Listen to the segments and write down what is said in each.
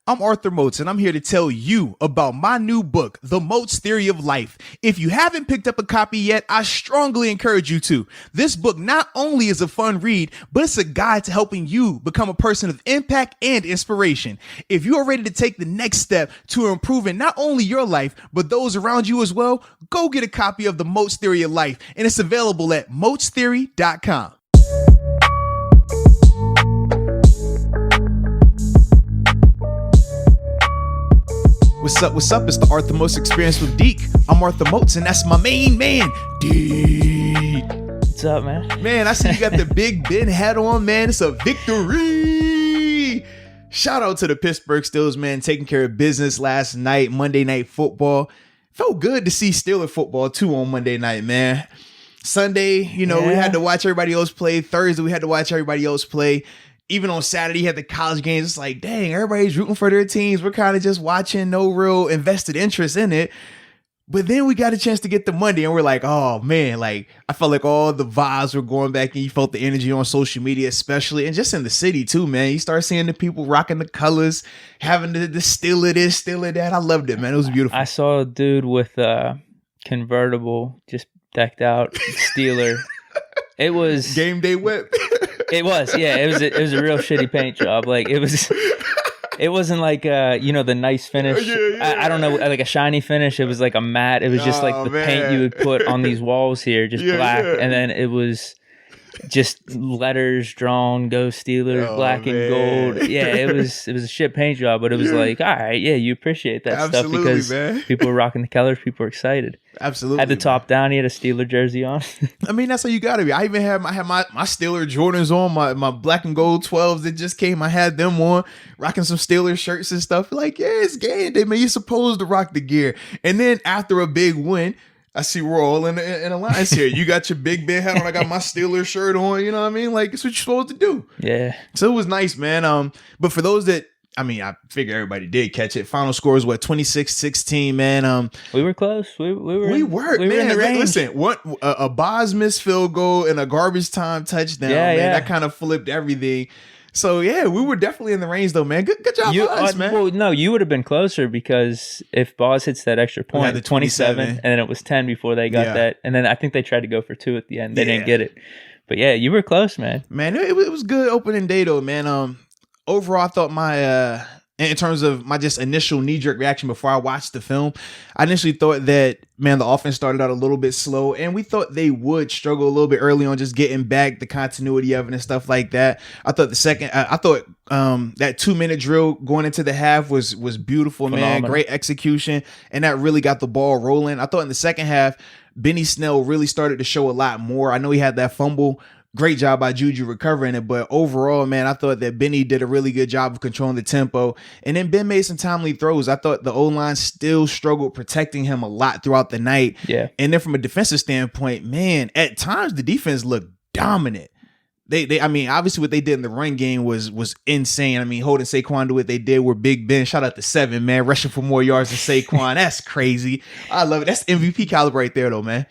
I'm Arthur Moats, and I'm here to tell you about my new book, The Moats Theory of Life. If you haven't picked up a copy yet, I strongly encourage you to. This book not only is a fun read, but it's a guide to helping you become a person of impact and inspiration. If you are ready to take the next step to improving not only your life, but those around you as well, go get a copy of The Moats Theory of Life, and it's available at moatstheory.com. What's up? It's the Arthur Moats Experience with Deke. I'm Arthur Moats, and that's my main man, Deke. What's up, man? Man, I see you got the Big Ben hat on, man. It's a victory. Shout out to the Pittsburgh Steelers, man, taking care of business last night, Monday Night Football. Felt good to see Steeler football, too, on Monday night, man. Sunday, we had to watch everybody else play. Thursday, we had to watch everybody else play. Even on Saturday, you had the college games. It's like, dang, everybody's rooting for their teams. We're kind of just watching, no real invested interest in it. But then we got a chance to get to Monday, and we're like, oh, man, like, I felt like all the vibes were going back, and you felt the energy on social media especially, and just in the city, too, man. You start seeing the people rocking the colors, having the still it is, still it that. I loved it, man. It was beautiful. I saw a dude with a convertible, just decked out, Steeler. It was... Game day whip. It was, yeah. It was a real shitty paint job. Like it wasn't like the nice finish. Yeah. I don't know, like a shiny finish. It was like a matte. It was just like the paint you would put on these walls here, just black. Yeah. And then it was just letters drawn, Go Steelers, black and gold. Yeah, it was a shit paint job, but it was like, all right, yeah, you appreciate that stuff because people were rocking the colors, people were excited. Absolutely. Had the top down, he had a Steeler jersey on. I mean, that's how you gotta be. I even had my Steeler Jordans on, my black and gold 12s that just came. I had them on, rocking some Steeler shirts and stuff. Like, yeah, it's game day, man. You're supposed to rock the gear. And then after a big win, I see we're all in alliance here. You got your Big Ben hat on. I got my Steeler shirt on. You know what I mean? Like, it's what you're supposed to do. Yeah. So it was nice, man. But for those that, I figure everybody did catch it. Final score was 26-16, man. We were close. We were in the range. Listen, a Boz missed field goal and a garbage time touchdown, man. Yeah. That kind of flipped everything. So yeah, we were definitely in the range though, man. Good job for us, man. Well, no, you would have been closer because if Boz hits that extra point, the 27, and then it was 10 before they got that, and then I think they tried to go for 2 at the end. They didn't get it, but yeah, you were close, man. Man, it was good opening day though, man. Overall, I thought my in terms of my just initial knee-jerk reaction before I watched the film, I initially thought that, man, the offense started out a little bit slow, and we thought they would struggle a little bit early on just getting back the continuity of it and stuff like that. I thought that 2-minute drill going into the half was beautiful, phenomenal, man. Great execution, and that really got the ball rolling. I thought in the second half, Benny Snell really started to show a lot more. I know he had that fumble. Great job by Juju recovering it, but overall, man, I thought that Benny did a really good job of controlling the tempo, and then Ben made some timely throws. I thought the O-line still struggled protecting him a lot throughout the night. Yeah. And then from a defensive standpoint, man, at times the defense looked dominant. They obviously what they did in the run game was insane. I mean, holding Saquon to what they did were Big Ben. Shout out to 7, man, rushing for more yards than Saquon. That's crazy. I love it. That's MVP caliber right there, though, man.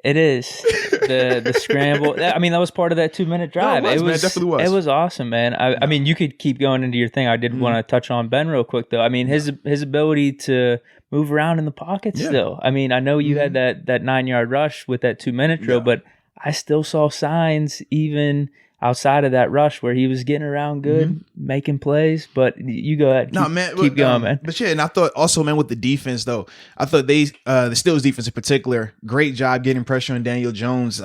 It is the scramble. I mean, that was part of that 2-minute drive. No, it was, man, definitely was. It was awesome, man. I mean, you could keep going into your thing. I did want to touch on Ben real quick, though. I mean, his ability to move around in the pocket still. I mean, I know you had that 9-yard rush with that 2-minute drill, but I still saw signs even outside of that rush where he was getting around good, making plays. But you go ahead. Keep going, man. But yeah, and I thought also, man, with the defense, though, I thought the Steelers defense in particular, great job getting pressure on Daniel Jones.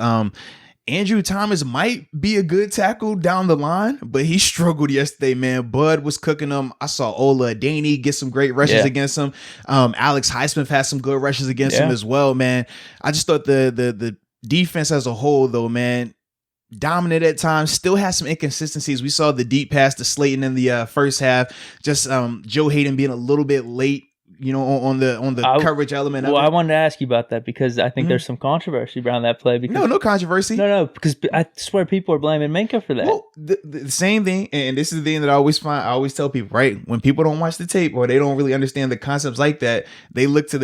Andrew Thomas might be a good tackle down the line, but he struggled yesterday, man. Bud was cooking them. I saw Ola Daney get some great rushes against him. Alex Highsmith had some good rushes against him as well, man. I just thought the defense as a whole, though, man, dominant at times, still has some inconsistencies. We saw the deep pass to Slayton in the first half. Just Joe Hayden being a little bit late, on the coverage element. Well, I wanted to ask you about that because I think there's some controversy around that play. Because no controversy. No, because I swear people are blaming Minka for that. Well, the same thing, and this is the thing that I always tell people, right? When people don't watch the tape or they don't really understand the concepts like that, they look to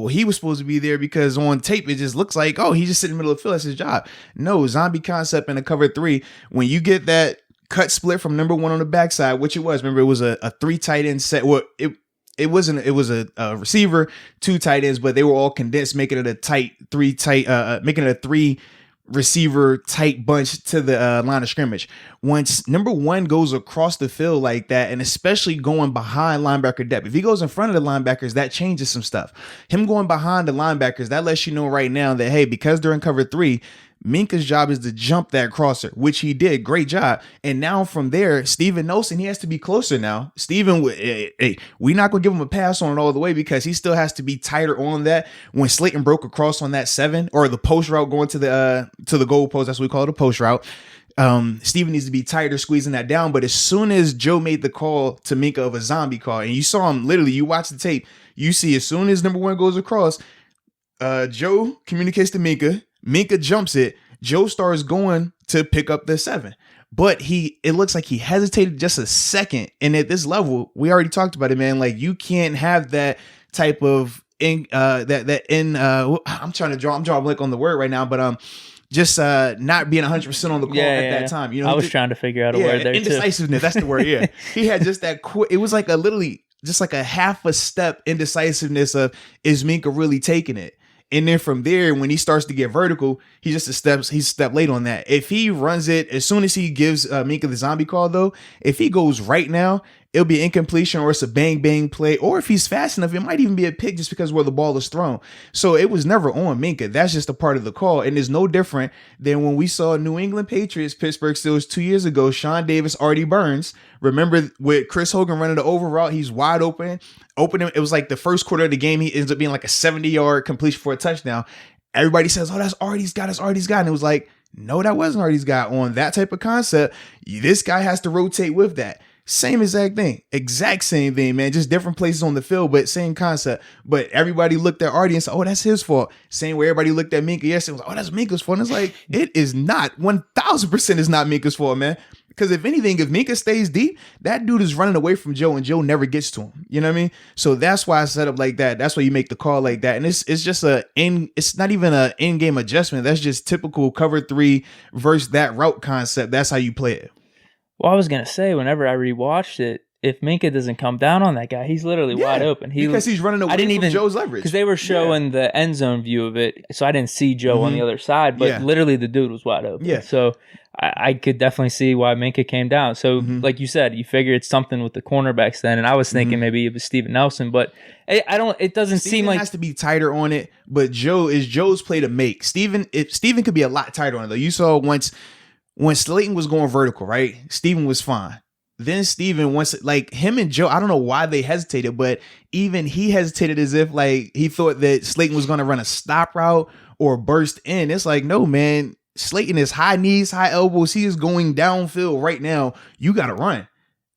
he was supposed to be there because on tape it just looks like, he's just sitting in the middle of the field. That's his job. No, zombie concept in a cover 3. When you get that cut split from number one on the backside, which it was. Remember, it was a 3 tight end set. Well, it wasn't. It was a receiver, 2 tight ends, but they were all condensed, making it a tight 3 tight, making it a 3 receiver tight bunch to the line of scrimmage. Once number one goes across the field like that, and especially going behind linebacker depth, if he goes in front of the linebackers, that changes some stuff. Him going behind the linebackers, that lets you know right now that, hey, because they're in cover 3, Minka's job is to jump that crosser, which he did. Great job. And now from there, Steven Nelson, he has to be closer now. Steven, we're not going to give him a pass on it all the way because he still has to be tighter on that. When Slayton broke across on that 7 or the post route going to the goal post, that's what we call it, a post route. Steven needs to be tighter squeezing that down. But as soon as Joe made the call to Minka of a zombie call, and you saw him literally, you watch the tape, you see as soon as number one goes across, Joe communicates to Minka. Minka jumps it. Joe starts going to pick up the 7. But it looks like he hesitated just a second. And at this level, we already talked about it, man. Like, you can't have that type of I'm drawing a blank on the word right now, but just not being 100% on the call at that time. You know, I was trying to figure out a word there. Indecisiveness, that's the word. Yeah. He had just that quick. It was like just like a half a step indecisiveness of, is Minka really taking it? And then from there, when he starts to get vertical, he's a step late on that. If he runs it, as soon as he gives Minka the zombie call, though, if he goes right now, it'll be incompletion or it's a bang bang play. Or if he's fast enough, it might even be a pick just because where the ball is thrown. So it was never on Minka. That's just a part of the call. And it's no different than when we saw New England Patriots, Pittsburgh Steelers 2 years ago, Sean Davis, Artie Burns. Remember with Chris Hogan running the over route, he's wide open. It was like the first quarter of the game. He ends up being like a 70-yard completion for a touchdown. Everybody says, oh, that's Artie's guy. That's Artie's guy. And it was like, no, that wasn't Artie's guy. On that type of concept, this guy has to rotate with that. Same exact thing. Exact same thing, man. Just different places on the field, but same concept. But everybody looked at Artie and said, oh, that's his fault. Same way everybody looked at Minka yesterday and was like, oh, that's Minka's fault. And it's like, it is not. 1,000% is not Minka's fault, man. Because if anything, if Minka stays deep, that dude is running away from Joe and Joe never gets to him. You know what I mean? So that's why I set up like that. That's why you make the call like that. And it's just it's not even an in-game adjustment. That's just typical cover 3 versus that route concept. That's how you play it. Well, I was going to say, whenever I rewatched it, if Minka doesn't come down on that guy, he's literally wide open. Because he's running away from Joe's leverage. Because they were showing the end zone view of it, so I didn't see Joe on the other side, but literally the dude was wide open. Yeah. So I could definitely see why Minka came down. So like you said, you figure it's something with the cornerbacks then, and I was thinking maybe it was Steven Nelson, but it doesn't seem like... has to be tighter on it, but Joe's play to make. Steven could be a lot tighter on it, though. You saw once... When Slayton was going vertical, right? Steven was fine. Then Steven, once, like him and Joe, I don't know why they hesitated, but even he hesitated as if like he thought that Slayton was going to run a stop route or burst in. It's like, no, man. Slayton is high knees, high elbows. He is going downfield right now. You got to run.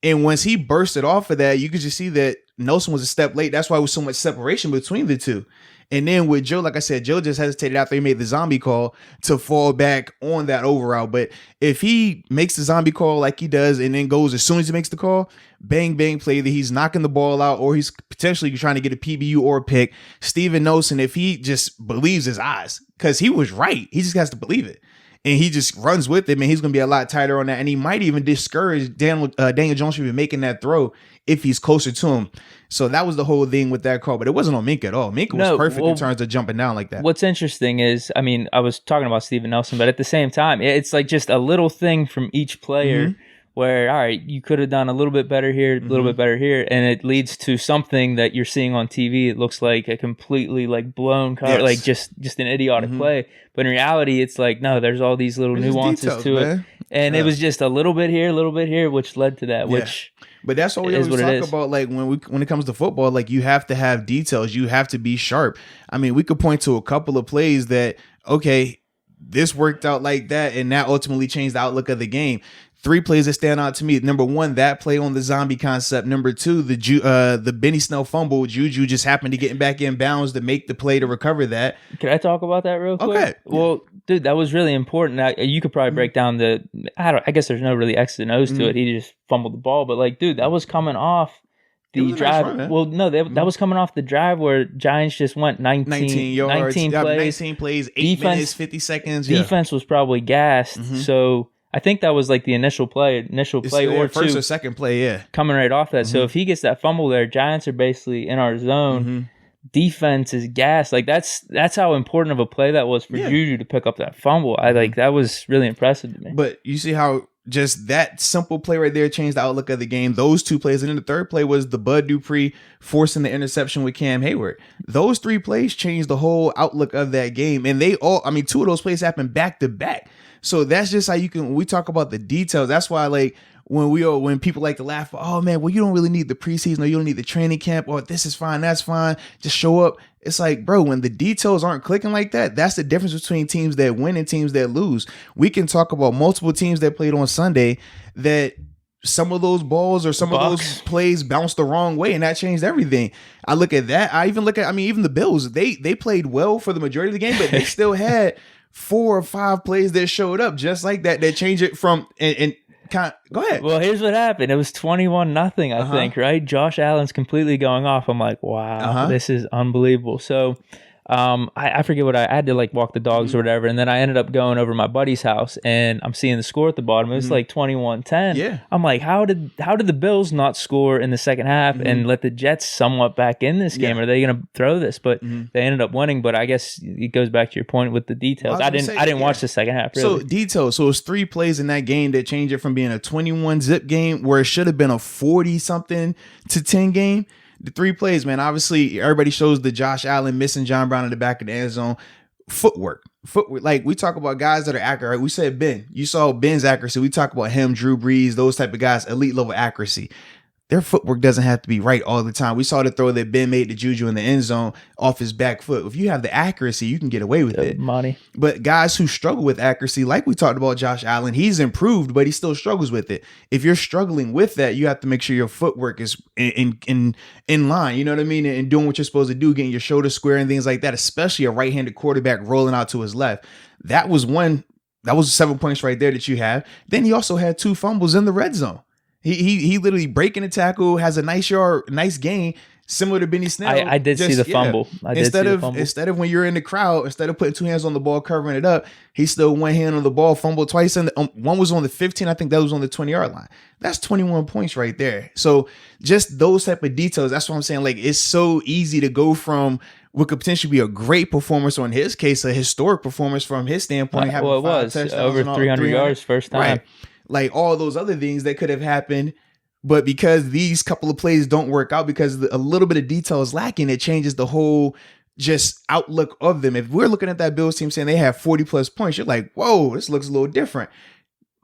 And once he bursted off of that, you could just see that Nelson was a step late. That's why there was so much separation between the two. And then with Joe, like I said, Joe just hesitated after he made the zombie call to fall back on that overall. But if he makes the zombie call like he does and then goes as soon as he makes the call, bang, bang play, that he's knocking the ball out or he's potentially trying to get a PBU or a pick. Steven Nelson, if he just believes his eyes, because he was right, he just has to believe it. And he just runs with it, man. He's going to be a lot tighter on that. And he might even discourage Daniel Jones from making that throw if he's closer to him. So that was the whole thing with that call. But it wasn't on Minka at all. Minka was perfect in terms of jumping down like that. What's interesting is, I mean, I was talking about Steven Nelson, but at the same time, it's like just a little thing from each player where, all right, you could have done a little bit better here, a little bit better here, and it leads to something that you're seeing on TV. It looks like a completely like blown cover, like just an idiotic play. But in reality, it's like, no, there's all these little nuances details, to it. And it was just a little bit here, which led to that, which... But that's what we always talk about, like when it comes to football, like you have to have details. You have to be sharp. I mean, we could point to a couple of plays that, okay, this worked out like that, and that ultimately changed the outlook of the game. 3 plays that stand out to me. Number 1, that play on the zombie concept. Number 2, the Benny Snell fumble. Juju just happened to get back in bounds to make the play to recover that. Can I talk about that real quick? Okay. Well, dude, that was really important. You could probably break down I guess there's no really X and O's to it. He just fumbled the ball. But like, dude, that was coming off the drive. Nice run, well, no, that was coming off the drive where Giants just went 19 yards, 19 plays, 8 minutes, 50 seconds. Defense was probably gassed. So I think that was like the initial play or first two or second play, yeah, coming right off that. So if he gets that fumble there, Giants are basically in our zone. Defense is gas. Like that's how important of a play that was for Juju to pick up that fumble. That was really impressive to me. But you see how just that simple play right there changed the outlook of the game. Those two plays, and then the third play was the Bud Dupree forcing the interception with Cam Hayward. Those three plays changed the whole outlook of that game, and two of those plays happened back to back. So that's just how when we talk about the details. That's why when people like to laugh, oh man, well, you don't really need the preseason, or you don't need the training camp, or this is fine, that's fine, just show up. It's like, bro, when the details aren't clicking like that, that's the difference between teams that win and teams that lose. We can talk about multiple teams that played on Sunday that some of those balls or some of those plays bounced the wrong way, and that changed everything. I look at that. I even look at, even the Bills, they played well for the majority of the game, but they still had 4 or 5 plays that showed up just like that changed it from go ahead. Well, here's what happened. It was 21-0, I think, right? Josh Allen's completely going off. I'm like, wow, this is unbelievable. So I forget what I had to walk the dogs or whatever. And then I ended up going over to my buddy's house and I'm seeing the score at the bottom. It was like 21-10. Yeah. I'm like, how did the Bills not score in the second half and let the Jets somewhat back in this game? Are they going to throw this? But they ended up winning. But I guess it goes back to your point with the details. Well, I didn't watch the second half, really. So details. So it was 3 plays in that game that changed it from being a 21-zip game where it should have been a 40-something to 10 game. The 3 plays, man, obviously everybody shows the Josh Allen missing John Brown in the back of the end zone. Footwork. Like we talk about guys that are accurate. Right? We said Ben. You saw Ben's accuracy. We talk about him, Drew Brees, those type of guys, elite level accuracy. Their footwork doesn't have to be right all the time. We saw the throw that Ben made to Juju in the end zone off his back foot. If you have the accuracy, you can get away with it. Money. But guys who struggle with accuracy, like we talked about Josh Allen, he's improved, but he still struggles with it. If you're struggling with that, you have to make sure your footwork is in line. You know what I mean? And doing what you're supposed to do, getting your shoulder square and things like that, especially a right-handed quarterback rolling out to his left. That was 7 points right there that you have. Then he also had 2 fumbles in the red zone. He literally breaking a tackle, has a nice gain, similar to Benny Snell. I did see the fumble. Instead of when you're in the crowd, instead of putting 2 hands on the ball, covering it up, he still 1 hand on the ball, fumbled twice. And one was on the 15. I think that was on the 20-yard line. That's 21 points right there. So just those type of details. That's what I'm saying. Like, it's so easy to go from what could potentially be a great performance, or in his case, a historic performance from his standpoint. Well, it was over 300 yards first time. Right. Like all those other things that could have happened, but because these couple of plays don't work out, because a little bit of detail is lacking, it changes the whole just outlook of them. If we're looking at that Bills team saying they have 40 plus points, you're like, whoa, this looks a little different.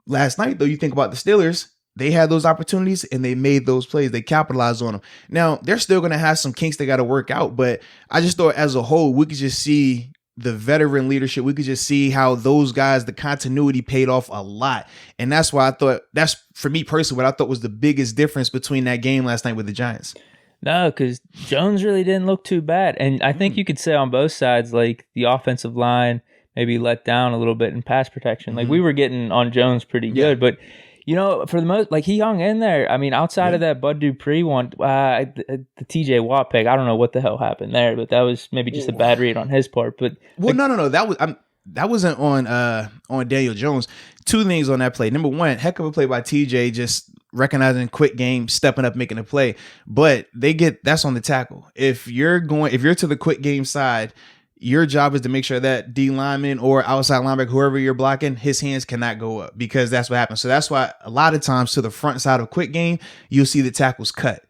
Last night, though, you think about the Steelers, they had those opportunities and they made those plays. They capitalized on them. Now, they're still going to have some kinks they got to work out, but I just thought as a whole, we could just see the veteran leadership. We could just see how those guys, the continuity paid off a lot. And that's why I thought, that's for me personally, what I thought was the biggest difference between that game last night with the Giants. No, because Jones really didn't look too bad. And I think you could say on both sides, like the offensive line maybe let down a little bit in pass protection. Like we were getting on Jones pretty good, but for the most, like he hung in there. I mean, outside of that Bud Dupree one, the TJ Watt pick, I don't know what the hell happened there, but that was maybe just a bad read on his part. But no, that wasn't on Daniel Jones. 2 things on that play. Number 1, heck of a play by TJ, just recognizing quick game, stepping up, making a play. But that's on the tackle. If you're to the quick game side, your job is to make sure that D lineman or outside linebacker, whoever you're blocking, his hands cannot go up, because that's what happens. So that's why a lot of times to the front side of quick game, you'll see the tackles cut.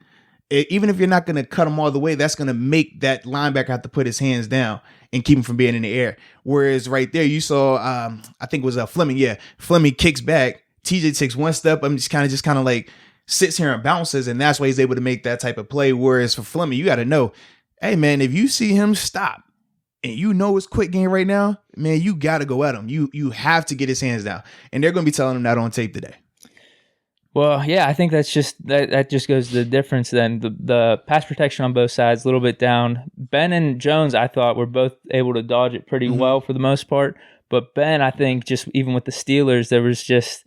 Even if you're not going to cut them all the way, that's going to make that linebacker have to put his hands down and keep him from being in the air. Whereas right there, you saw, I think it was Fleming. Yeah, Fleming kicks back. TJ takes 1 step. I'm just kind of like sits here and bounces, and that's why he's able to make that type of play. Whereas for Fleming, you got to know, hey man, if you see him stop, and you know it's quick game right now, man, you got to go at him. You have to get his hands down. And they're going to be telling him that on tape today. Well, yeah, I think that's just that just goes to the difference then. The pass protection on both sides, a little bit down. Ben and Jones, I thought, were both able to dodge it pretty well for the most part. But Ben, I think, just even with the Steelers, there was just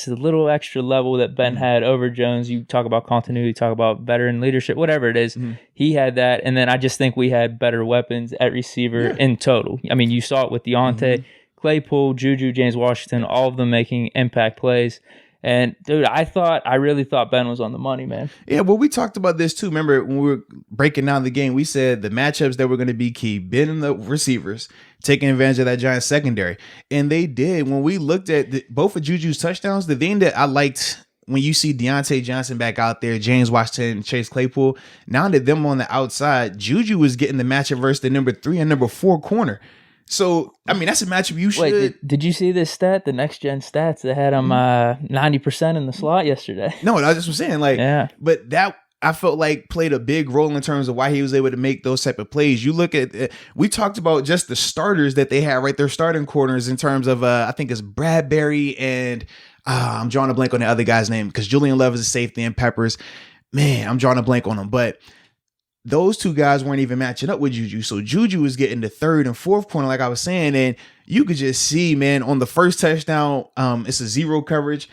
a little extra level that Ben had over Jones. You talk about continuity, talk about veteran leadership, whatever it is. He had that. And then I just think we had better weapons at receiver in total. I mean, you saw it with Deontay. Claypool, Juju, James Washington, all of them making impact plays. And dude, I really thought Ben was on the money, man. Yeah, well, we talked about this too. Remember when we were breaking down the game, we said the matchups that were going to be key, Ben and the receivers taking advantage of that Giants secondary. And they did. When we looked at both of Juju's touchdowns, the thing that I liked when you see Deontay Johnson back out there, James Washington, Chase Claypool, now that them on the outside, Juju was getting the matchup versus the number 3 and number 4 corner. So, I mean, that's a matchup you should. Wait, did you see this stat? The next gen stats that had him 90% in the slot yesterday. No, that's what I'm saying. Like, yeah. But that I felt like played a big role in terms of why he was able to make those type of plays. You look at, we talked about just the starters that they have, right? Their starting corners in terms of, I think it's Bradbury and I'm drawing a blank on the other guy's name because Julian Love is a safety and Peppers. Man, I'm drawing a blank on them, but those two guys weren't even matching up with Juju. So Juju was getting the 3rd and 4th corner, like I was saying. And you could just see, man, on the first touchdown, it's a 0 coverage.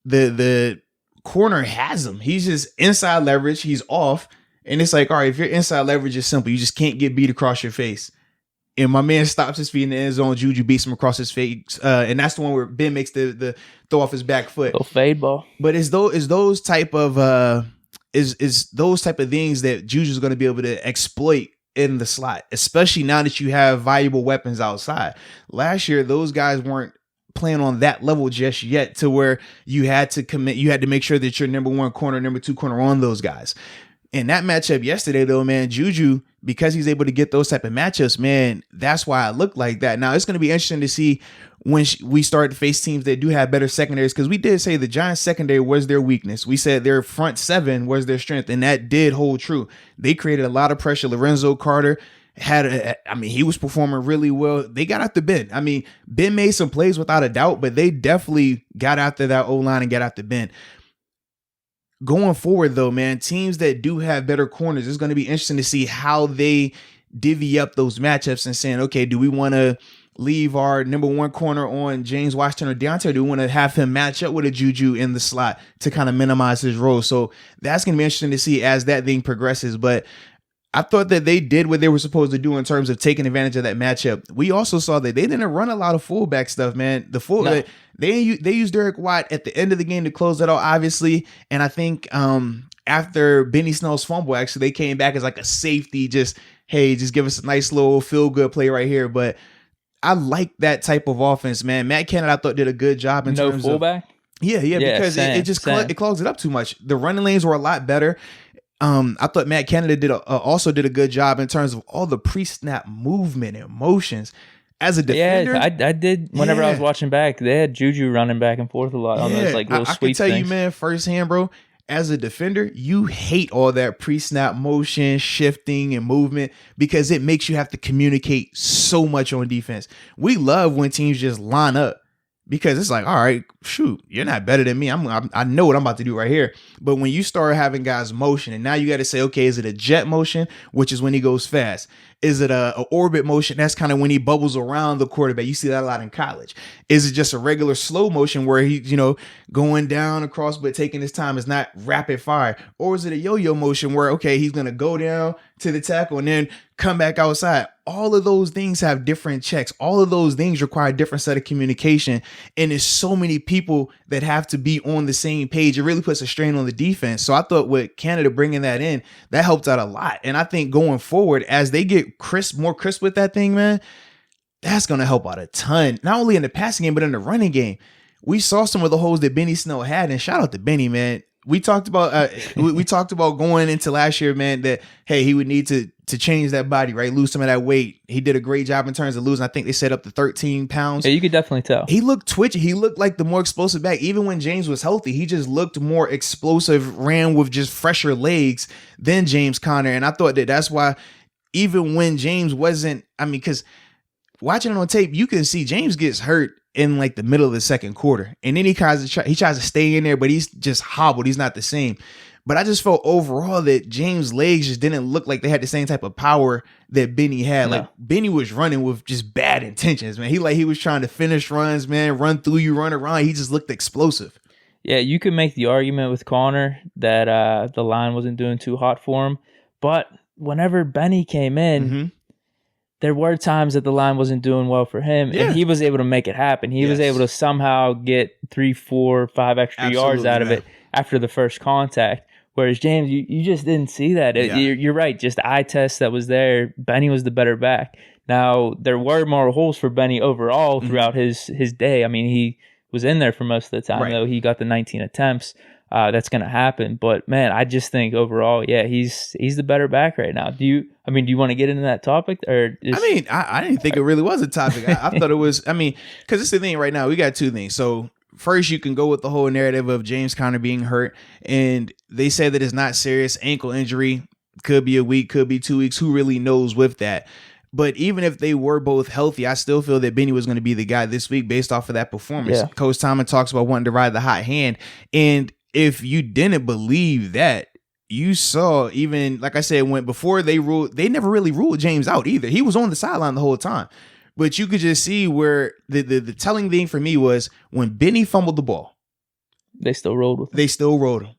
The corner has him. He's just inside leverage. He's off. And it's like, all right, if you're inside leverage, it's simple. You just can't get beat across your face. And my man stops his feet in the end zone. Juju beats him across his face. And that's the one where Ben makes the throw off his back foot. Little fade ball. But it's those type of is those type of things that Juju's going to be able to exploit in the slot, especially now that you have valuable weapons outside. Last year, those guys weren't playing on that level just yet to where you had to make sure that your number 1 corner, number 2 corner on those guys. In that matchup yesterday, though, man, Juju, because he's able to get those type of matchups, man, that's why I look like that. Now, it's going to be interesting to see when we start to face teams that do have better secondaries, because we did say the Giants secondary was their weakness. We said their front 7 was their strength, and that did hold true. They created a lot of pressure. Lorenzo Carter he was performing really well. They got after Ben. I mean, Ben made some plays without a doubt, but they definitely got after that O-line and got after Ben. Going forward, though, man, teams that do have better corners, it's going to be interesting to see how they divvy up those matchups and saying, okay, do we want to leave our number 1 corner on James Washington or Deontay? Or do we want to have him match up with a Juju in the slot to kind of minimize his role? So that's going to be interesting to see as that thing progresses. But I thought that they did what they were supposed to do in terms of taking advantage of that matchup. We also saw that they didn't run a lot of fullback stuff, man. They used Derek Watt at the end of the game to close that out, obviously. And I think after Benny Snell's fumble, actually, they came back as like a safety, just give us a nice little feel-good play right here. But I like that type of offense, man. Matt Canada, I thought, did a good job in terms fullback? of... Yeah, because it clogs it up too much. The running lanes were a lot better. I thought Matt Canada also did a good job in terms of all the pre-snap movement and motions. As a defender, yeah, I did. Whenever I was watching back, they had Juju running back and forth a lot on those like little sweep things. I can tell you, man, firsthand, bro. As a defender, you hate all that pre-snap motion, shifting, and movement because it makes you have to communicate so much on defense. We love when teams just line up. Because it's like, all right, shoot, you're not better than me. I know what I'm about to do right here. But when you start having guys motion, and now you got to say, okay, is it a jet motion, which is when he goes fast? Is it a orbit motion? That's kind of when he bubbles around the quarterback. You see that a lot in college. Is it just a regular slow motion where he's, going down across but taking his time? Is not rapid fire. Or is it a yo-yo motion where, okay, he's going to go down to the tackle and then come back outside? All of those things have different checks. All of those things require a different set of communication. And there's so many people that have to be on the same page. It really puts a strain on the defense. So I thought with Canada bringing that in, that helped out a lot. And I think going forward, as they get more crisp with that thing, man, that's going to help out a ton. Not only in the passing game, but in the running game. We saw some of the holes that Benny Snell had, and shout out to Benny, man. We talked about we talked about going into last year, man, that, hey, he would need to change that body, right? Lose some of that weight. He did a great job in terms of losing. I think they set up to 13 pounds. Yeah, you could definitely tell. He looked twitchy. He looked like the more explosive back. Even when James was healthy, he just looked more explosive, ran with just fresher legs than James Conner. And I thought that's why even when James wasn't, because watching it on tape, you can see James gets hurt in like the middle of the second quarter. And then he tries to stay in there, but he's just hobbled. He's not the same. But I just felt overall that James' legs just didn't look like they had the same type of power that Benny had. No. Like Benny was running with just bad intentions, man. He was trying to finish runs, man, run through you, run around. He just looked explosive. Yeah, you could make the argument with Connor that the line wasn't doing too hot for him. But whenever Benny came in, there were times that the line wasn't doing well for him, and he was able to make it happen. He was able to somehow get 3, 4, 5 extra yards out of it after the first contact. Whereas James, you just didn't see that. You're right. Just eye test that was there. Benny was the better back. Now, there were more holes for Benny overall throughout his day. I mean, he was in there for most of the time, though. He got the 19 attempts. That's going to happen. But, man, I just think overall, he's the better back right now. Do you want to get into that topic? Or I didn't think it really was a topic. I thought it was, because it's the thing right now. We got two things. So, first, you can go with the whole narrative of James Conner being hurt, and they say that it's not serious ankle injury. Could be a week, could be 2 weeks. Who really knows with that? But even if they were both healthy, I still feel that Benny was going to be the guy this week based off of that performance. Yeah. Coach Tomlin talks about wanting to ride the hot hand, and if you didn't believe that, you saw even, like I said, when before they never really ruled James out either. He was on the sideline the whole time. But you could just see where the telling thing for me was when Benny fumbled the ball. They still rolled with him. They still rolled him.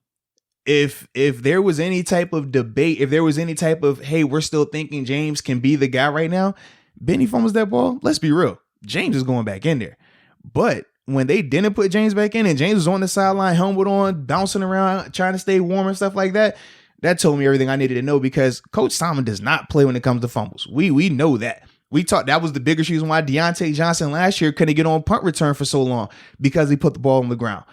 If there was any type of debate, if there was any type of, hey, we're still thinking James can be the guy right now, Benny fumbles that ball, let's be real. James is going back in there. But when they didn't put James back in and James was on the sideline, helmet on, bouncing around, trying to stay warm and stuff like that, that told me everything I needed to know because Coach Tomlin does not play when it comes to fumbles. We know that. We talked, that was the biggest reason why Deontay Johnson last year couldn't get on punt return for so long because he put the ball on the ground.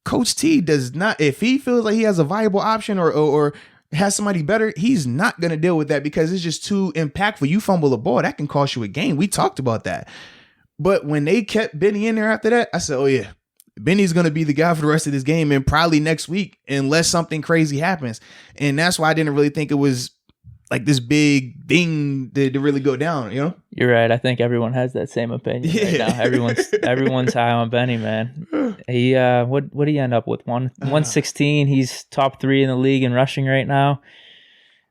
Coach T does not, if he feels like he has a viable option or has somebody better, he's not going to deal with that because it's just too impactful. You fumble the ball, that can cost you a game. We talked about that. But when they kept Benny in there after that, I said, oh yeah, Benny's going to be the guy for the rest of this game and probably next week unless something crazy happens. And that's why I didn't really think it was like this big thing to really go down, you know? You're right. I think everyone has that same opinion right now. Everyone's high on Benny, man. He what did he end up with? 116. He's top 3 in the league in rushing right now.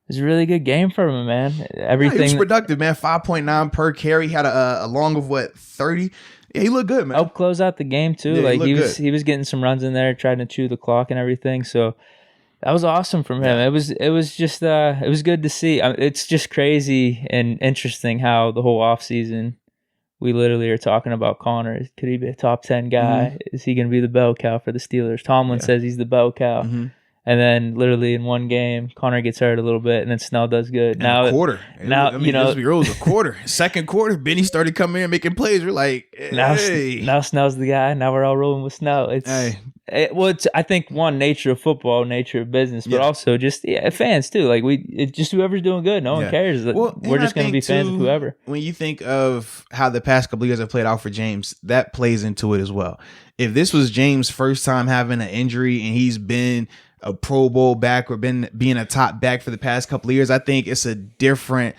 It was a really good game for him, man. Everything. He was productive, man. 5.9 per carry. Had a long of 30. Yeah, he looked good, man. Helped close out the game too. Yeah, like he was getting some runs in there, trying to chew the clock and everything. So that was awesome from him. It was just it was good to see. It's just crazy and interesting how the whole offseason we literally are talking about Connor. Could he be a top 10 guy? Mm-hmm. Is he going to be the bell cow for the Steelers? Tomlin says he's the bell cow. Mm-hmm. And then literally in one game, Connor gets hurt a little bit, and then Snell does good. And now a quarter. Now it was a quarter. Second quarter, Benny started coming in and making plays. We're like, hey. Now Snell's the guy. Now we're all rolling with Snell. It's I think one, nature of football, nature of business, but also just fans too. Like just whoever's doing good, no one cares. We're just going to be fans of whoever. When you think of how the past couple of years have played out for James, that plays into it as well. If this was James' first time having an injury and he's been a Pro Bowl back or being a top back for the past couple of years, I think it's a different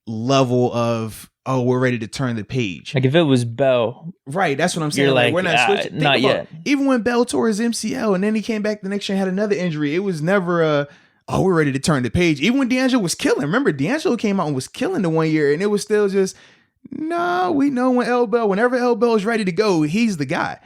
level of, oh, we're ready to turn the page. Like if it was Bell. Right, that's what I'm saying. Like we're not switching. Not yet. Even when Bell tore his MCL and then he came back the next year and had another injury, it was never oh, we're ready to turn the page. Even when D'Angelo was killing. Remember, D'Angelo came out and was killing the 1 year and it was still just, no, we know whenever L Bell is ready to go, he's the guy.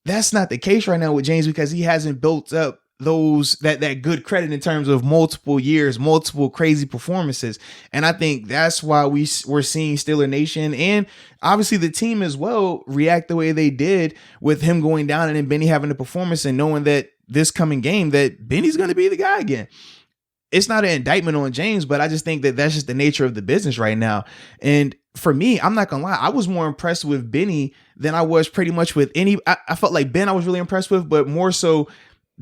That's not the case right now with James because he hasn't built up that good credit in terms of multiple years, multiple crazy performances. And I think that's why we're seeing Steeler Nation and obviously the team as well react the way they did with him going down and then Benny having a performance and knowing that this coming game that Benny's going to be the guy again. It's not an indictment on James, but I just think that that's just the nature of the business right now. And for me, I'm not going to lie, I was more impressed with Benny than I was pretty much with I felt like Ben I was really impressed with, but more so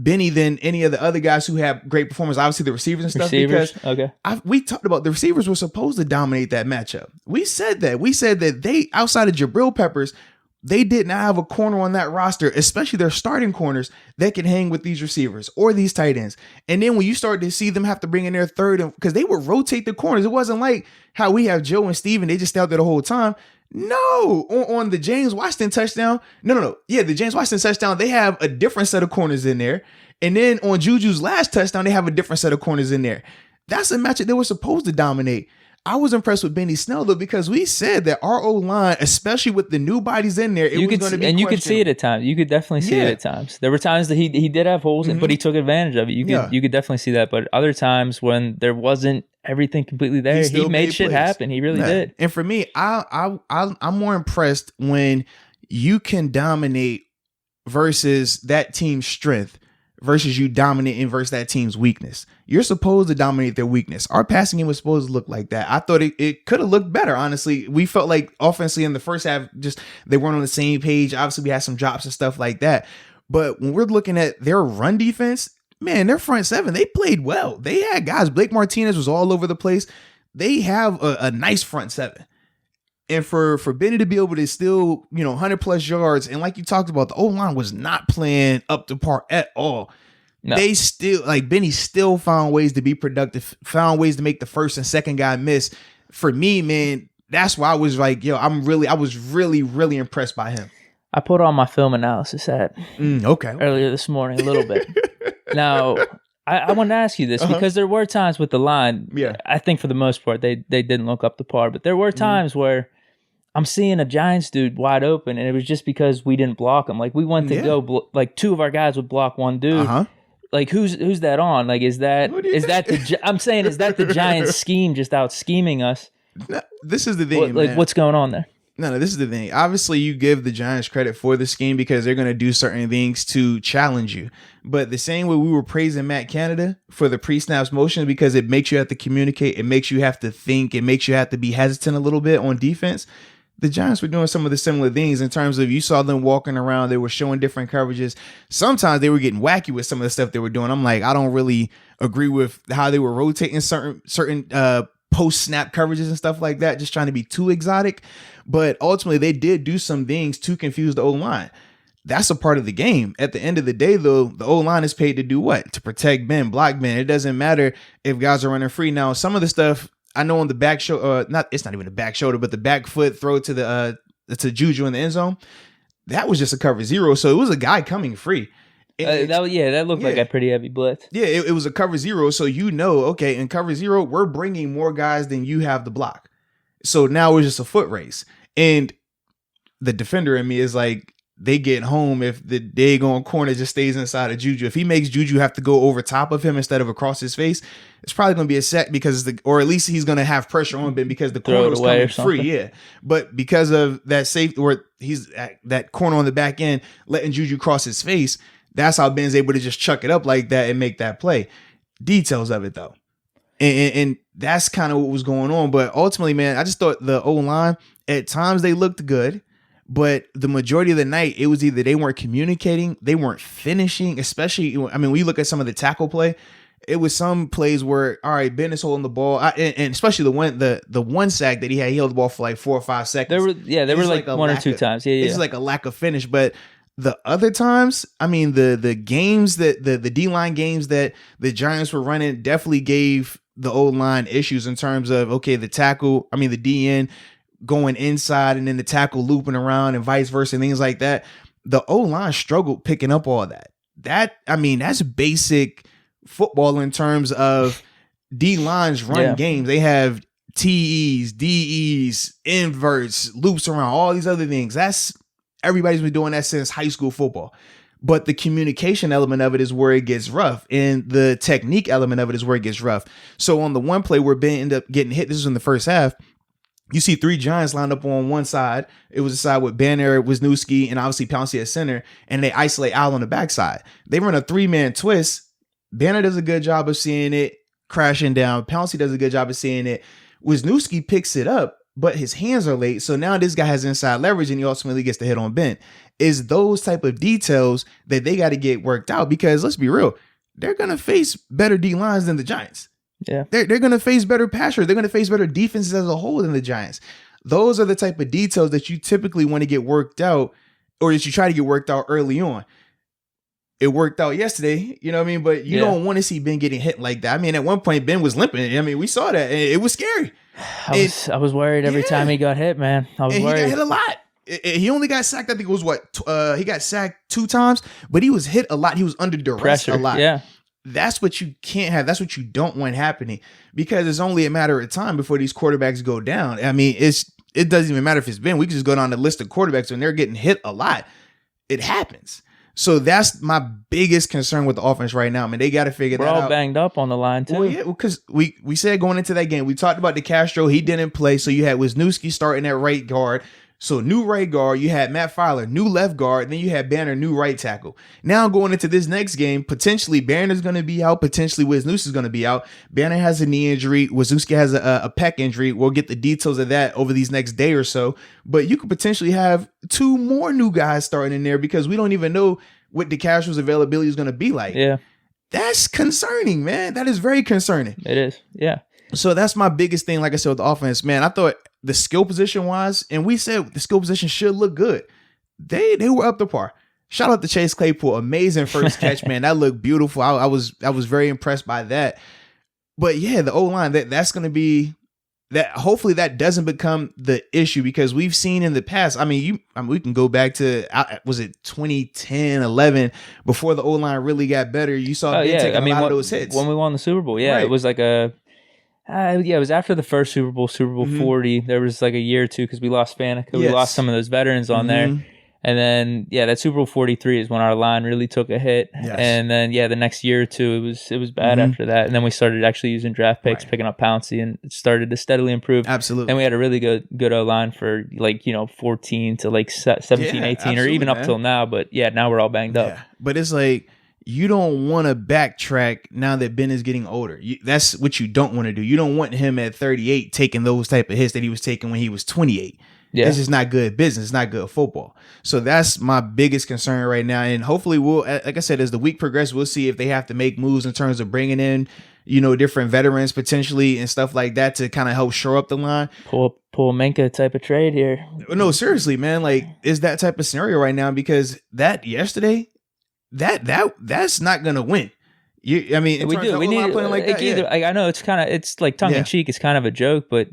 Benny than any of the other guys who have great performance. Obviously the receivers and stuff. We talked about the receivers were supposed to dominate that matchup. We said that they, outside of Jabril Peppers, they did not have a corner on that roster, especially their starting corners that can hang with these receivers or these tight ends. And then when you start to see them have to bring in their third, because they would rotate the corners. It wasn't like how we have Joe and Steven. They just stayed out there the whole time. No, on the James Washington touchdown. No. Yeah, the James Washington touchdown, they have a different set of corners in there. And then on Juju's last touchdown, they have a different set of corners in there. That's a matchup they were supposed to dominate. I was impressed with Benny Snell though, because we said that our O-line, especially with the new bodies in there, it was going to be and you could see it at times. You could definitely see it at times. There were times that he did have holes, but he took advantage of it. You could definitely see that. But other times when there wasn't everything completely there, he made shit happen. He really did. And for me, I'm more impressed when you can dominate versus that team's strength versus you dominating versus that team's weakness. You're supposed to dominate their weakness. Our passing game was supposed to look like that. I thought it could have looked better, honestly. We felt like offensively in the first half, just they weren't on the same page. Obviously, we had some drops and stuff like that. But when we're looking at their run defense, man, their front seven, they played well. They had guys. Blake Martinez was all over the place. They have a nice front seven. And for Benny to be able to still, 100 plus yards, and like you talked about, the O-line was not playing up to par at all. No. They still, Benny still found ways to be productive, found ways to make the first and second guy miss. For me, man, that's why I was like, I was really, really impressed by him. I put on my film analysis hat earlier this morning a little bit. Now, I want to ask you this because there were times with the line, I think for the most part, they didn't look up to par, but there were times where I'm seeing a Giants dude wide open, and it was just because we didn't block him. Like, we went to go, two of our guys would block one dude. Like, who's that on? Like, is that the Giants scheme just out scheming us? No, this is the thing, man. What's going on there? No, this is the thing. Obviously, you give the Giants credit for the scheme because they're going to do certain things to challenge you. But the same way we were praising Matt Canada for the pre-snaps motion because it makes you have to communicate, it makes you have to think, it makes you have to be hesitant a little bit on defense. The Giants were doing some of the similar things in terms of you saw them walking around. They were showing different coverages. Sometimes they were getting wacky with some of the stuff they were doing. I'm like, I don't really agree with how they were rotating certain post-snap coverages and stuff like that, just trying to be too exotic. But ultimately, they did do some things to confuse the O-line. That's a part of the game. At the end of the day, though, the O-line is paid to do what? To protect Ben, block Ben. It doesn't matter if guys are running free. Now, some of the stuff I know on the back shoulder, it's not even the back shoulder, but the back foot throw to to Juju in the end zone, that was just a cover zero. So it was a guy coming free. That looked like a pretty heavy blitz. Yeah, it was a cover zero. So okay, in cover zero, we're bringing more guys than you have to block. So now it's just a foot race. And the defender in me is like, they get home if the daggone corner just stays inside of Juju. If he makes Juju have to go over top of him instead of across his face, it's probably going to be a sack or at least he's going to have pressure on Ben because the corner was coming free. Yeah. But because of that safety, or he's that corner on the back end, letting Juju cross his face, that's how Ben's able to just chuck it up like that and make that play. Details of it though. And that's kind of what was going on. But ultimately, man, I just thought the O-line, at times they looked good. But the majority of the night, it was either they weren't communicating, they weren't finishing, especially, when you look at some of the tackle play, it was some plays where, all right, Ben is holding the ball, and especially the one sack that he held the ball for like 4 or 5 seconds. There were like one or two times. Yeah. It's like a lack of finish. But the other times, the games that the D-line games that the Giants were running definitely gave the O-line issues in terms of, okay, the DN going inside and then the tackle looping around and vice versa and things like that. The O-line struggled picking up all that. That's basic football in terms of D-lines run games. They have TEs, DEs, inverts, loops around, all these other things. Everybody's been doing that since high school football. But the communication element of it is where it gets rough. And the technique element of it is where it gets rough. So on the one play where Ben ended up getting hit, this was in the first half, you see 3 Giants lined up on one side. It was a side with Banner, Wisniewski, and obviously Pouncey at center, and they isolate Al on the backside. They run a 3-man twist. Banner does a good job of seeing it crashing down. Pouncey does a good job of seeing it. Wisniewski picks it up, but his hands are late, so now this guy has inside leverage, and he ultimately gets the hit on Ben. It's those type of details that they got to get worked out because, let's be real, they're going to face better D-lines than the Giants. Yeah, they're going to face better pass rush. They're going to face better defenses as a whole than the Giants. Those are the type of details that you typically want to get worked out, or that you try to get worked out early on. It worked out yesterday, you know what I mean? But you don't want to see Ben getting hit like that. At one point, Ben was limping. We saw that. And it was scary. I was worried every time he got hit, man. I was worried. He got hit a lot. He only got sacked, I think it was he got sacked 2 times, but he was hit a lot. He was under duress a lot. Yeah. that's what you can't have. That's what you don't want happening, because it's only a matter of time before these quarterbacks go down. I mean, it doesn't even matter if it's Ben. We can just go down the list of quarterbacks and they're getting hit a lot. It happens. So that's my biggest concern with the offense right now. I mean, they got to figure that out. We're all banged up on the line too. Well, yeah, because we said going into that game, we talked about DeCastro. He didn't play, so you had Wisniewski starting at right guard. So new right guard, you had Matt Filer, new left guard, and then you had Banner, new right tackle. Now going into this next game, potentially Banner's going to be out, potentially Wisniewski's going to be out. Banner has a knee injury, Wisniewski has a pec injury. We'll get the details of that over these next day or so. But you could potentially have 2 more new guys starting in there, because we don't even know what DeCastro's availability is going to be like. Yeah. That's concerning, man. That is very concerning. It is. Yeah. So that's my biggest thing, like I said, with the offense, man. I thought the skill position wise, and we said the skill position should look good. They were up to par. Shout out to Chase Claypool. Amazing first catch, man. That looked beautiful. I was very impressed by that. But yeah, the O-line, that's going to be that. Hopefully that doesn't become the issue, because we've seen in the past, we can go back to, was it 2010, 11, before the O-line really got better. You saw taking a lot of those hits. When we won the Super Bowl, yeah, right. It was like it was after the first Super Bowl 40. There was like a year or two, because we lost Faneca. We lost some of those veterans on there. And then, that Super Bowl 43 is when our line really took a hit. Yes. And then, the next year or two, it was bad after that. And then we started actually using draft picks, picking up Pouncey, and it started to steadily improve. Absolutely. And we had a really good O-line for 14 to 17, 18, or even up till now. But now we're all banged up. Yeah. But it's like, you don't want to backtrack now that Ben is getting older. That's what you don't want to do. You don't want him at 38 taking those type of hits that he was taking when he was 28. Yeah. It's just not good business. It's not good football. So that's my biggest concern right now. And hopefully like I said, as the week progresses, we'll see if they have to make moves in terms of bringing in, different veterans potentially and stuff like that to kind of help shore up the line. Pull a Minka type of trade here. No, seriously, man. Like, it's that type of scenario right now, because that yesterday, that's not gonna win. We need playing like that. Either, I know it's like tongue in cheek. It's kind of a joke, but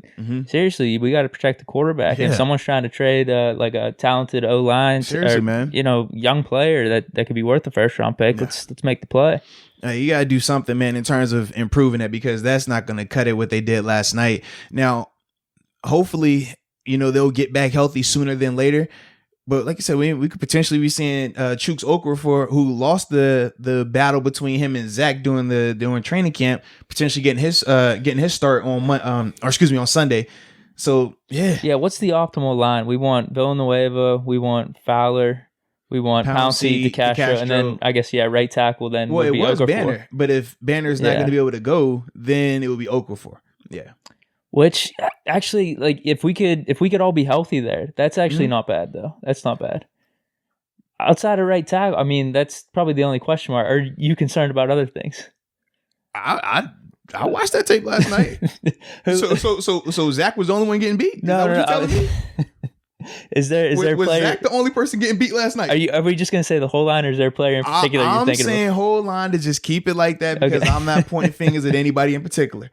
seriously, we got to protect the quarterback. And someone's trying to trade like a talented O-line, seriously, man, young player that could be worth a first round pick. Let's make the play. You got to do something, man, in terms of improving it, because that's not going to cut it what they did last night. Now, hopefully, they'll get back healthy sooner than later. But like I said, we could potentially be seeing Chooks Okorafor, who lost the battle between him and Zach during training camp, potentially getting his start on Sunday. So yeah. What's the optimal line? We want Villanueva, we want Fowler, we want Pouncey, DeCastro, and then I guess right tackle. Then would be Okorafor. Banner, but if Banner's not going to be able to go, then it would be Okorafor. Yeah. Which actually, like, if we could all be healthy there, that's actually not bad though. That's not bad. Outside of right tackle, that's probably the only question mark. Are you concerned about other things? I watched that tape last night. So Zach was the only one getting beat? No. Was Zach the only person getting beat last night? Are we just going to say the whole line, or is there a player in particular you're thinking about? I'm saying whole line to just keep it like that, because I'm not pointing fingers at anybody in particular.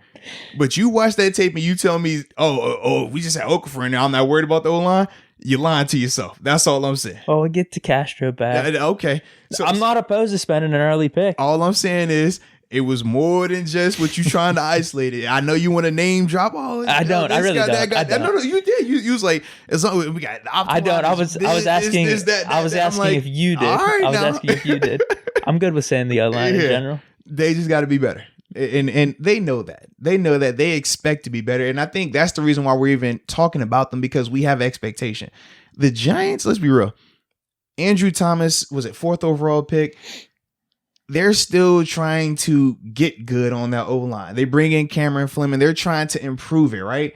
But you watch that tape and you tell me, we just had Okafor in there, I'm not worried about the whole line. You're lying to yourself. That's all I'm saying. We'll get to Castro back. Okay. So I'm not opposed to spending an early pick. All I'm saying is, it was more than just what you trying to isolate it. I know you want to name drop all. I don't. I really don't. No, you did. You was like, as long as we got. I don't. I was asking. I was asking if you did. I was asking if you did. I'm good with saying the O-line in general. They just got to be better, and they know that. They know that. They expect to be better, and I think that's the reason why we're even talking about them, because we have expectation. The Giants. Let's be real. Andrew Thomas was it 4th overall pick. They're still trying to get good on that O-line. They bring in Cameron Fleming. They're trying to improve it, right?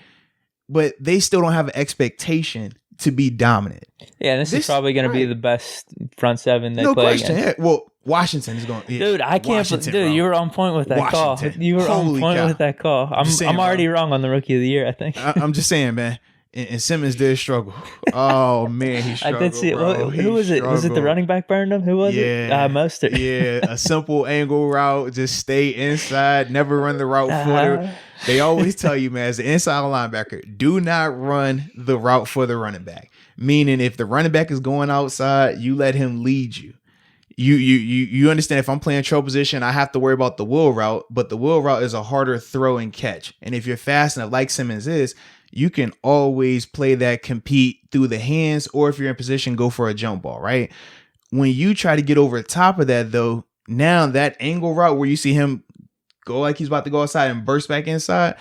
But they still don't have an expectation to be dominant. Yeah, this is probably going to be the best front seven they play against. No question. Yeah. Well, Washington is going. Yeah. Dude, I can't. Dude, you were on point with that call. You were on point with that call. I'm already wrong on the Rookie of the Year, I think. I'm just saying, man. And Simmons did struggle. Oh man, he struggled. I did see it. Who was it? Was it the running back burned him? Who was it? Mostert. Yeah, a simple angle route. Just stay inside. Never run the route footer. They always tell you, man, as an inside linebacker, do not run the route for the running back. Meaning, if the running back is going outside, you let him lead you. You understand, if I'm playing trail position, I have to worry about the wheel route, but the wheel route is a harder throw and catch. And if you're fast enough, like Simmons is, you can always play that, compete through the hands, or if you're in position, go for a jump ball, right? When you try to get over the top of that, though, now that angle route where you see him go like he's about to go outside and burst back inside,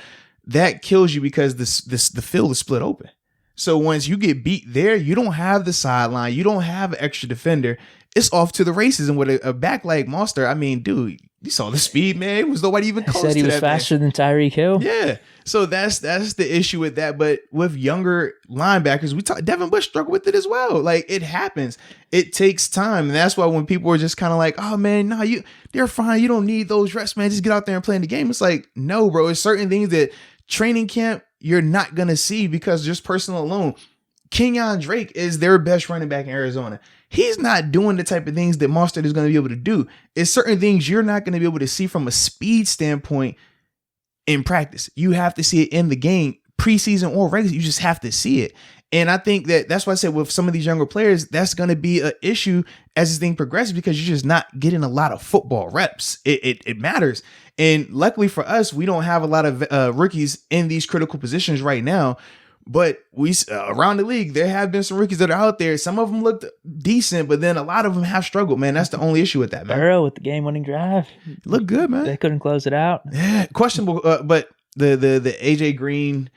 that kills you because the field is split open. So once you get beat there, you don't have the sideline, you don't have an extra defender. It's off to the races. And with a back like Monster, I mean, dude, you saw the speed, man. It was nobody even close to that. Said he was faster than Tyreek Hill. Yeah. So that's the issue with that. But with younger linebackers, Devin Bush struggled with it as well. Like, it happens. It takes time. And that's why when people are just kind of like, oh man, no, they're fine. You don't need those reps, man. Just get out there and play in the game. It's like, no, bro. It's certain things that training camp you're not gonna see because just personal alone. Kenyon Drake is their best running back in Arizona. He's not doing the type of things that Mostert is going to be able to do. It's certain things you're not going to be able to see from a speed standpoint in practice. You have to see it in the game, preseason or regular. You just have to see it. And I think that's why I said with some of these younger players, that's going to be an issue as this thing progresses because you're just not getting a lot of football reps. It matters. And luckily for us, we don't have a lot of rookies in these critical positions right now. But we around the league, there have been some rookies that are out there. Some of them looked decent, but then a lot of them have struggled, man. That's the only issue with that, man. Burrow with the game-winning drive. Looked good, man. They couldn't close it out. Yeah, questionable. But the AJ Green,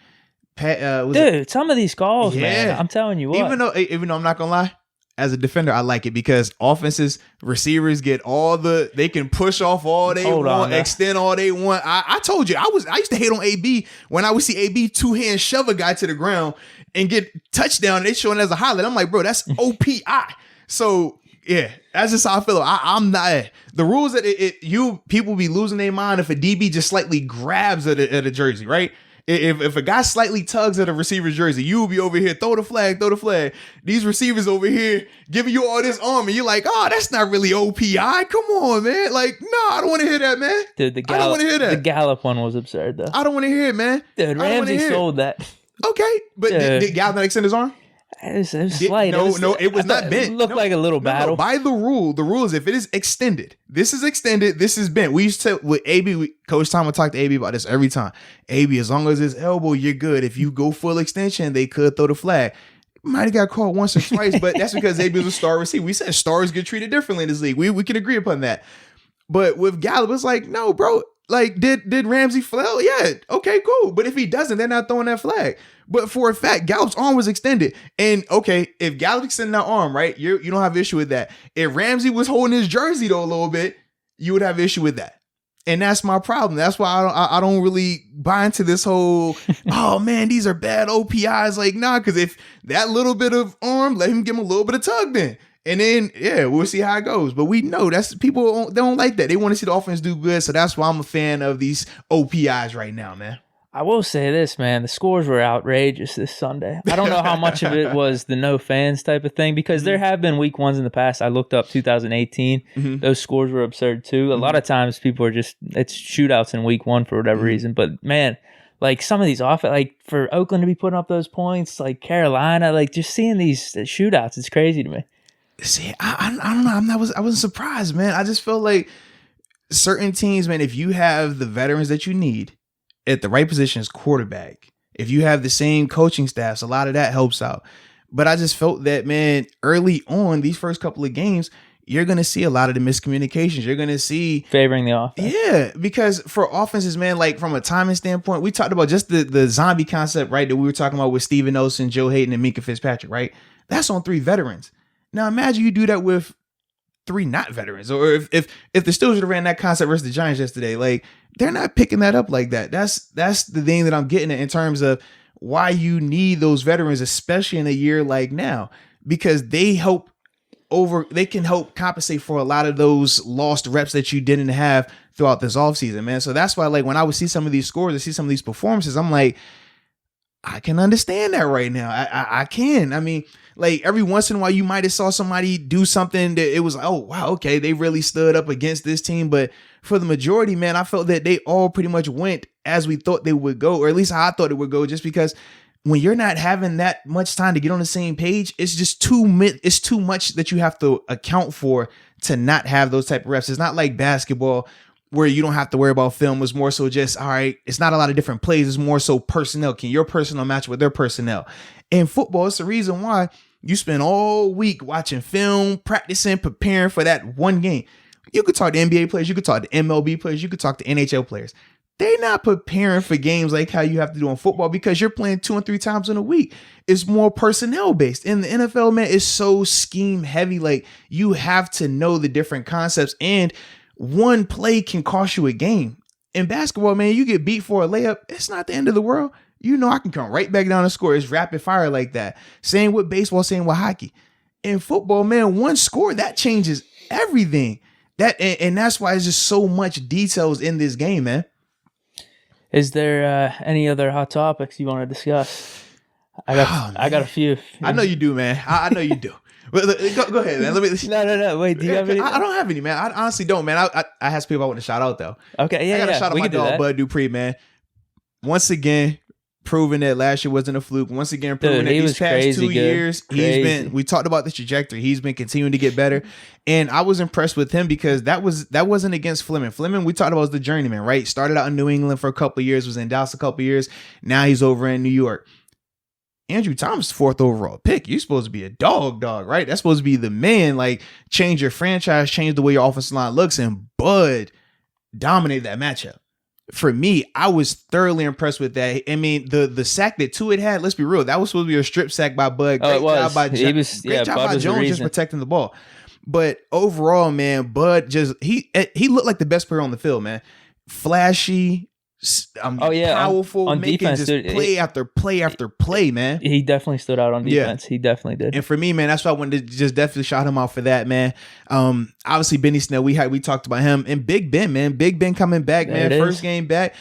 dude, some of these calls, man. I'm telling you what. Even though I'm not gonna lie, as a defender, I like it because offenses, receivers get they can push off all they want, extend all they want. I told you, I used to hate on AB when I would see AB two-hand shove a guy to the ground and get touchdown. And they showing as a highlight. I'm like, bro, that's OPI. So yeah, that's just how I feel. I'm not the rules that people be losing their mind if a DB just slightly grabs at a jersey, right? If a guy slightly tugs at a receiver's jersey, you will be over here, throw the flag. These receivers over here giving you all this arm, and you're like, oh, that's not really OPI. Come on, man. Like, no, I don't want to hear that, man. Dude, I don't want to hear that. The Gallup one was absurd, though. I don't want to hear it, man. Dude, Ramsey sold that. Okay, but did Gallup not extend his arm? It was slight. No, it was not bent. It looked like a little battle. No, by the rule is if it is extended, this is bent. We used to, with AB, Coach Tom would talk to AB about this every time. AB, as long as it's elbow, you're good. If you go full extension, they could throw the flag. Might have got caught once or twice, but that's because AB was a star receiver. We said stars get treated differently in this league. We can agree upon that. But with Gallup, it's like, no, bro. Like, did Ramsey flail? Yeah, okay, cool. But if he doesn't, they're not throwing that flag. But for a fact, Gallup's arm was extended. And okay, if Gallup extended that arm, right, you don't have issue with that. If Ramsey was holding his jersey though a little bit, you would have issue with that. And that's my problem. That's why I don't really buy into this whole, oh man, these are bad OPIs. Like, nah, because if that little bit of arm, let him give him a little bit of tug then. And then, yeah, we'll see how it goes. But we know that's people, they don't like that. They want to see the offense do good. So that's why I'm a fan of these OPIs right now, man. I will say this, man. The scores were outrageous this Sunday. I don't know how much of it was the no fans type of thing because there have been week ones in the past. I looked up 2018. Mm-hmm. Those scores were absurd too. A lot of times people are it's shootouts in week one for whatever reason. But man, like some of these like for Oakland to be putting up those points, like Carolina, like just seeing these shootouts, it's crazy to me. See, I don't know. I wasn't surprised, man. I just felt like certain teams, man, if you have the veterans that you need at the right position as quarterback, if you have the same coaching staffs, a lot of that helps out. But I just felt that, man, early on, these first couple of games, you're going to see a lot of the miscommunications. You're going to see favoring the offense. Yeah, because for offenses, man, like from a timing standpoint, we talked about just the zombie concept, right, that we were talking about with Steven Nelson, Joe Hayden, and Minka Fitzpatrick, right? That's on 3 veterans. Now imagine you do that with 3 not veterans, or if the Steelers would have ran that concept versus the Giants yesterday, like they're not picking that up like that. That's the thing that I'm getting at in terms of why you need those veterans, especially in a year like now, because they can help compensate for a lot of those lost reps that you didn't have throughout this offseason, man. So that's why, like, when I would see some of these scores, I see some of these performances, I'm like, I can understand that right now. I can. I mean, like every once in a while, you might have saw somebody do something that it was like, oh, wow, okay, they really stood up against this team. But for the majority, man, I felt that they all pretty much went as we thought they would go, or at least how I thought it would go, just because when you're not having that much time to get on the same page, it's just too much that you have to account for to not have those type of reps. It's not like basketball where you don't have to worry about film. It's more so just, all right, it's not a lot of different plays. It's more so personnel. Can your personnel match with their personnel? In football, it's the reason why you spend all week watching film, practicing, preparing for that one game. You could talk to NBA players. You could talk to MLB players. You could talk to NHL players. They're not preparing for games like how you have to do in football because you're playing 2 and 3 times in a week. It's more personnel based. In the NFL, man, it's so scheme heavy. Like, you have to know the different concepts, and one play can cost you a game. In basketball, man, you get beat for a layup. It's not the end of the world. You know, I can come right back down and score. It's rapid fire like that. Same with baseball, same with hockey. In football, man, one score, that changes everything. And that's why it's just so much details in this game, man. Is there any other hot topics you want to discuss? I got a few. I know you do, man. I know you do. But go ahead, man. Let me. No. Wait, do you have any? I don't have any, man. I honestly don't, man. I have some people I want to shout out though. Okay, yeah, I got to shout out my dog, Bud Dupree, man. Once again, proving that last year wasn't a fluke. Once again, proving that these past 2 years, we talked about the trajectory. He's been continuing to get better. And I was impressed with him because that wasn't against Fleming. Fleming, we talked about, was the journeyman, right? Started out in New England for a couple of years, was in Dallas a couple of years. Now he's over in New York. Andrew Thomas, 4th overall pick. You're supposed to be a dog, right? That's supposed to be the man, like, change your franchise, change the way your offensive line looks, and Bud dominated that matchup. For me, I was thoroughly impressed with that. I mean, the sack that Tuitt had, let's be real, that was supposed to be a strip sack by Bud. Great job by Jones just protecting the ball. But overall, man, Bud he looked like the best player on the field, man. Flashy, powerful, on making defense, just play after play after play, man. He definitely stood out on defense. Yeah. He definitely did. And for me, man, that's why I wanted to just definitely shout him out for that, man. Obviously Benny Snell, we talked about him, and Big Ben, man. Big Ben coming back, man. First game back,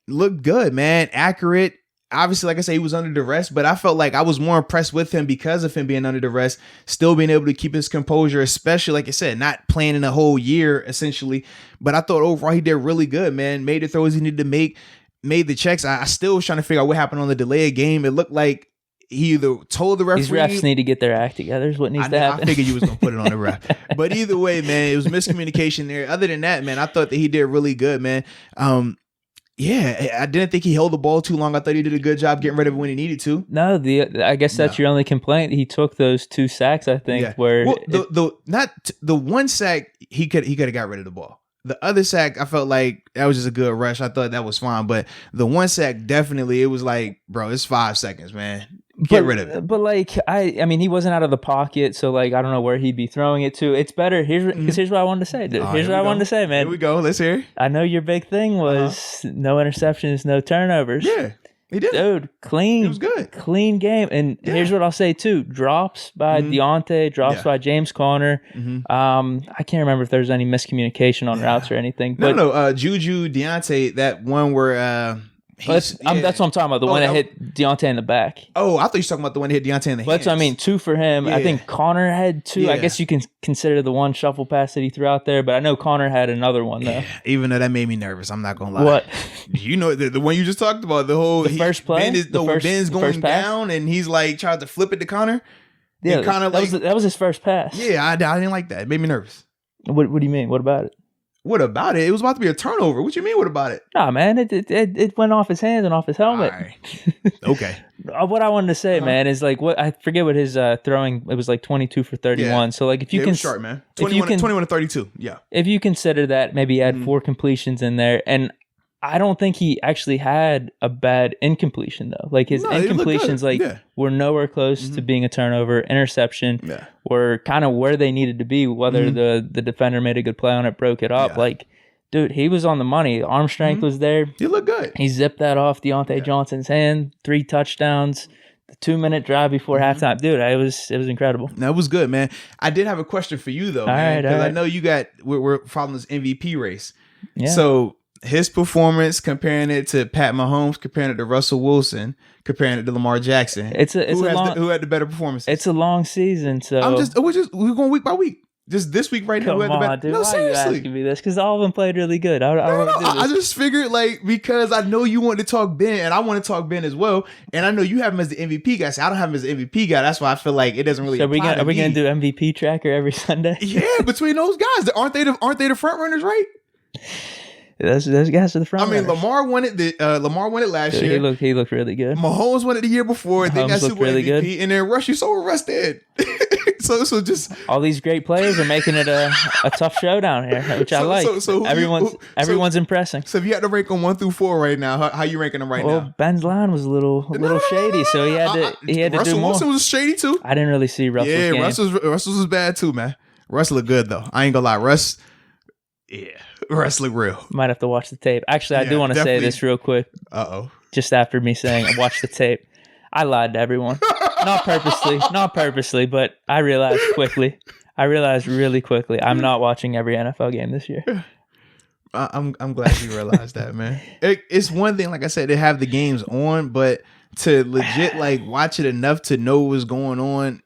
looked good, man. Accurate. Obviously, like I say, he was under duress, but I felt like I was more impressed with him because of him being under duress, still being able to keep his composure, especially, like I said, not playing in a whole year, essentially. But I thought overall he did really good, man. Made the throws he needed to make, made the checks. I still was trying to figure out what happened on the delayed game. It looked like he either told the referee. These refs need to get their act together is what needs to happen. I figured you was going to put it on the ref. But either way, man, it was miscommunication there. Other than that, man, I thought that he did really good, man. Yeah, I didn't think he held the ball too long. I thought he did a good job getting rid of it when he needed to. No, I guess that's your only complaint. He took those 2 sacks, I think. Where the one sack he could have got rid of the ball. The other sack, I felt like that was just a good rush. I thought that was fine, but the one sack definitely, it was like, bro, it's 5 seconds, man. Get rid of it. But like, I mean, he wasn't out of the pocket, so like, I don't know where he'd be throwing it to. It's better. Here's what I wanted to say, dude. Here's what I wanted to say, man. Here we go. Let's hear. I know your big thing was no interceptions, no turnovers. Yeah, he did. Dude, clean. It was good. Clean game. And here's what I'll say too: drops by Deontay, drops by James Conner. I can't remember if there's any miscommunication on routes or anything. But no. Juju, Deontay, that one where. That's what I'm talking about. The one that hit Deontay in the back. Oh, I thought you were talking about the one that hit Deontay in the hands. That's what I mean. 2 for him. Yeah. I think Connor had 2. Yeah. I guess you can consider the one shuffle pass that he threw out there, but I know Connor had another one though. Yeah. Even though that made me nervous, I'm not gonna lie. What? You know the one you just talked about. First play. Ben's going down, and he's like trying to flip it to Connor. Yeah, Connor that was his first pass. Yeah, I didn't like that. It made me nervous. What do you mean? What about it? What about it? It was about to be a turnover. What you mean, what about it? Nah, man, it went off his hands and off his helmet. All right. Okay. What I wanted to say, man, is like I forget what his throwing. It was like 22 for 31. Yeah. So like if you can, it was sharp, man. 21 to 32. Yeah. If you consider that, maybe add 4 completions in there, and I don't think he actually had a bad incompletion though. Like his incompletions, were nowhere close to being a turnover. Interception were kind of where they needed to be. Whether the defender made a good play on it, broke it up. Like, dude, he was on the money. Arm strength was there. He looked good. He zipped that off Deontay Johnson's hand. 3 touchdowns. The 2-minute drive before halftime, dude. It was incredible. That was good, man. I did have a question for you though, man, because I know we're following this MVP race. Yeah. So his performance, comparing it to Pat Mahomes, comparing it to Russell Wilson, comparing it to Lamar Jackson. Who had the better performances? It's a long season, so we're going week by week. Just this week right now. Come who had the on, best? dude. No, why are you seriously. asking me this? Because all of them played really good. I just figured like because I know you want to talk Ben and I want to talk Ben as well, and I know you have him as the MVP guy. So I don't have him as the MVP guy. That's why I feel like it doesn't really. So are we gonna do MVP tracker every Sunday? Yeah, between those guys, aren't they the front runners, right? Those guys are the front. I mean, runners. Lamar won it last Dude, year. He looked really good. Mahomes won it the year before. They got Mahomes Super looked really MVP, good. and then Rush, you saw what Russ did. so just all these great players are making it a tough showdown here, which I like. Everyone's impressing. So if you had to rank them 1 through 4 right now, how you ranking them right now? Well, Ben's line was a little shady, so he had to do more. Russell was shady too. I didn't really see Russell's game. Russell's was bad too, man. Russ looked good though. I ain't gonna lie, Russ looked real. Might have to watch the tape. Actually, I do want to say this real quick. Just after me saying watch the tape, I lied to everyone. Not purposely, but I realized really quickly, I'm not watching every NFL game this year. I'm glad you realized that, man. It's one thing, like I said, to have the games on, but to legit like watch it enough to know what's going on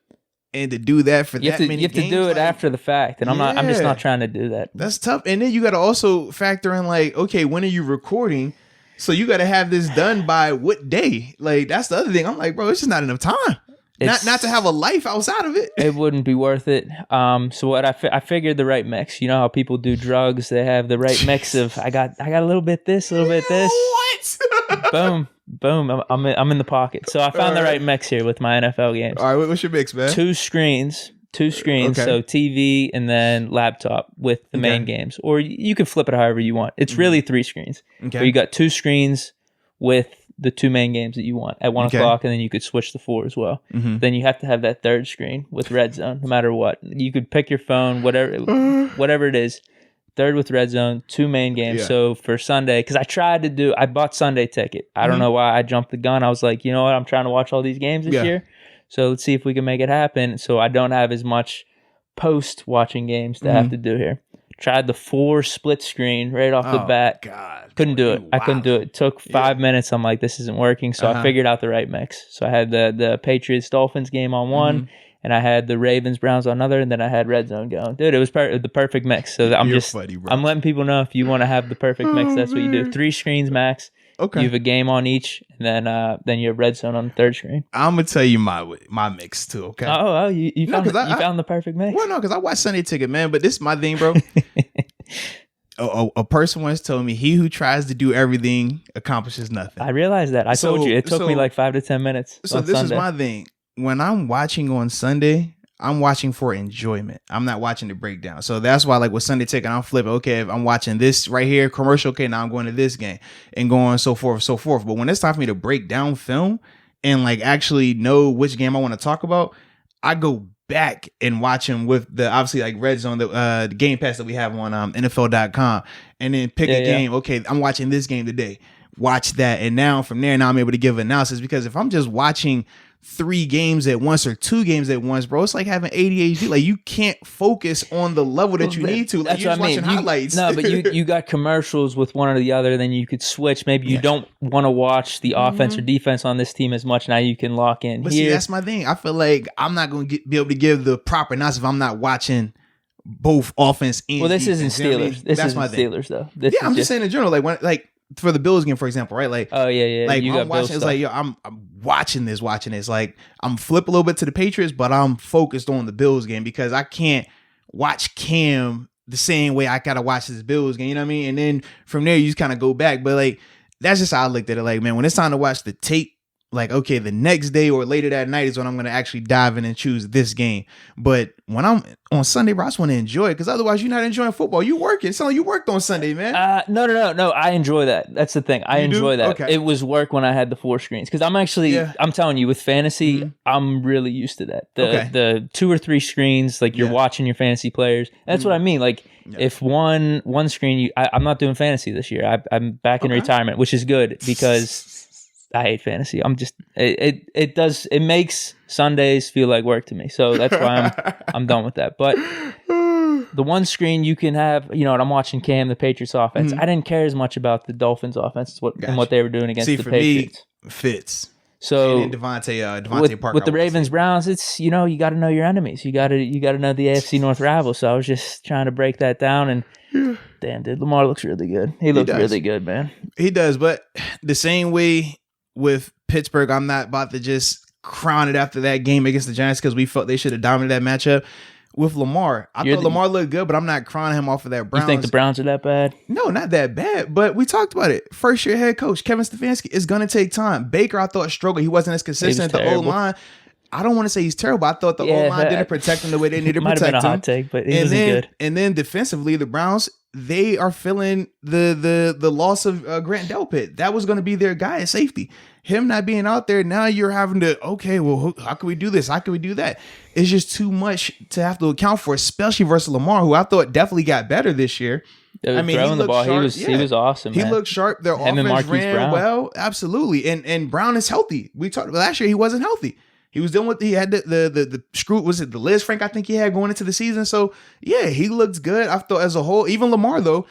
and to do that for that many games. You have to do it after the fact, and I'm just not trying to do that. That's tough. And then you got to also factor in like, okay, when are you recording? So you got to have this done by what day? Like that's the other thing. I'm like, bro, it's just not enough time. Not to have a life outside of it. It wouldn't be worth it. So what I figured the right mix. You know how people do drugs? They have the right mix of I got a little bit this, a little bit this. What? boom. I'm in the pocket. So I found the right mix here with my NFL games. All right, what's your mix, man? Two screens. Okay. So TV and then laptop with the main games, or you can flip it however you want. It's really 3 screens. Okay, so you got 2 screens with the 2 main games that you want at 1 o'clock, and then you could switch to 4 as well. Then you have to have that 3rd screen with Red Zone, no matter what. You could pick your phone, whatever it is. 3rd with Red Zone, 2 main games. Yeah. So for Sunday, because I bought Sunday ticket. I don't know why I jumped the gun. I was like, you know what? I'm trying to watch all these games this year. So let's see if we can make it happen. So I don't have as much post-watching games to have to do here. Tried the 4 split screen right off the bat. God. Couldn't do it. Wow. I couldn't do it. Took 5 minutes. I'm like, this isn't working. So I figured out the right mix. So I had the Patriots-Dolphins game on one, and I had the Ravens-Browns on another, and then I had Red Zone going. Dude, it was the perfect mix. So I'm funny, bro. I'm letting people know if you want to have the perfect mix, that's what you do. 3 screens max. Okay. You have a game on each, and then you have Red Zone on the 3rd screen. I'm gonna tell you my mix too. Okay. You found the perfect mix. Well, no, because I watch Sunday Ticket, man. But this is my thing, bro. A person once told me, "He who tries to do everything accomplishes nothing." I realized that. I told you it took me like 5 to 10 minutes. So this is my thing. When I'm watching on Sunday, I'm watching for enjoyment. I'm not watching the breakdown. So that's why, like with Sunday Ticket, I'm flipping. Okay, if I'm watching this right here, commercial, okay, now I'm going to this game and going so forth. But when it's time for me to break down film and like actually know which game I want to talk about, I go back and watch them with the obviously like Red Zone, the Game Pass that we have on NFL.com, and then pick a game. Okay, I'm watching this game today. Watch that, and now from there, I'm able to give analysis, because if I'm just watching 3 games at once or 2 games at once, bro, it's like having ADHD. Like you can't focus on the level that you need to. Like you're just watching highlights. No, but you got commercials with one or the other. Then you could switch. Maybe you don't want to watch the offense or defense on this team as much. Now you can lock in. But see, that's my thing. I feel like I'm not going to be able to give the proper analysis if I'm not watching both offense and this defense. isn't Steelers. This isn't Steelers though. I'm just saying in general. Like for the Bills game, for example, right? Like, like you I'm watching, it's like, yo, I'm watching this. Like, I'm flip a little bit to the Patriots, but I'm focused on the Bills game because I can't watch Cam the same way I gotta watch this Bills game. You know what I mean? And then from there, you just kind of go back. But like, that's just how I looked at it. Like, man, when it's time to watch the tape, like, okay, the next day or later that night is when I'm going to actually dive in and choose this game. But when I'm on Sunday, bro, I just want to enjoy it, because otherwise you're not enjoying football. You working. So you worked on Sunday, man. No. I enjoy that. That's the thing. I enjoy that. Okay. It was work when I had the 4 screens, because I'm actually, I'm telling you, with fantasy, I'm really used to that. The 2 or 3 screens, like you're watching your fantasy players. That's what I mean. Like if one screen, I'm not doing fantasy this year. I'm back in retirement, which is good, because I hate fantasy. I'm just it makes Sundays feel like work to me. So that's why I'm done with that. But the one screen you can have, and I'm watching Cam, the Patriots offense. I didn't care as much about the Dolphins offense and what they were doing against the Patriots. For me, Fitz. So and then Devontae Parker with the Ravens Browns, it's you got to know your enemies. You got to know the AFC North rivals. So I was just trying to break that down, and damn, dude, Lamar looks really good. He looks really good, man. He does, but the same way with Pittsburgh, I'm not about to just crown it after that game against the Giants because we felt they should have dominated that matchup. With Lamar, I thought Lamar looked good, but I'm not crowning him off of that Browns. You think the Browns are that bad? No, not that bad, but we talked about it. First year head coach Kevin Stefanski is going to take time. Baker, I thought, struggled. He wasn't as consistent. The O-line, I don't want to say he's terrible. I thought the O-line didn't protect him the way they needed to protect him. Might have been a hot take, but he wasn't good. And then defensively, the Browns, they are feeling the loss of Grant Delpit. That was going to be their guy at safety. Him not being out there, now you're having to, okay, well, how can we do this? How can we do that? It's just too much to have to account for, especially versus Lamar, who I thought definitely got better this year. I mean, throwing the ball, sharp. He was awesome. He man. looked sharp. Their offense ran well, absolutely. And Brown is healthy. We talked about last year he wasn't healthy. He was dealing with he had the screw. Was it the Liz Frank? I think he had going into the season. So yeah, he looked good. I thought as a whole. Even Lamar though.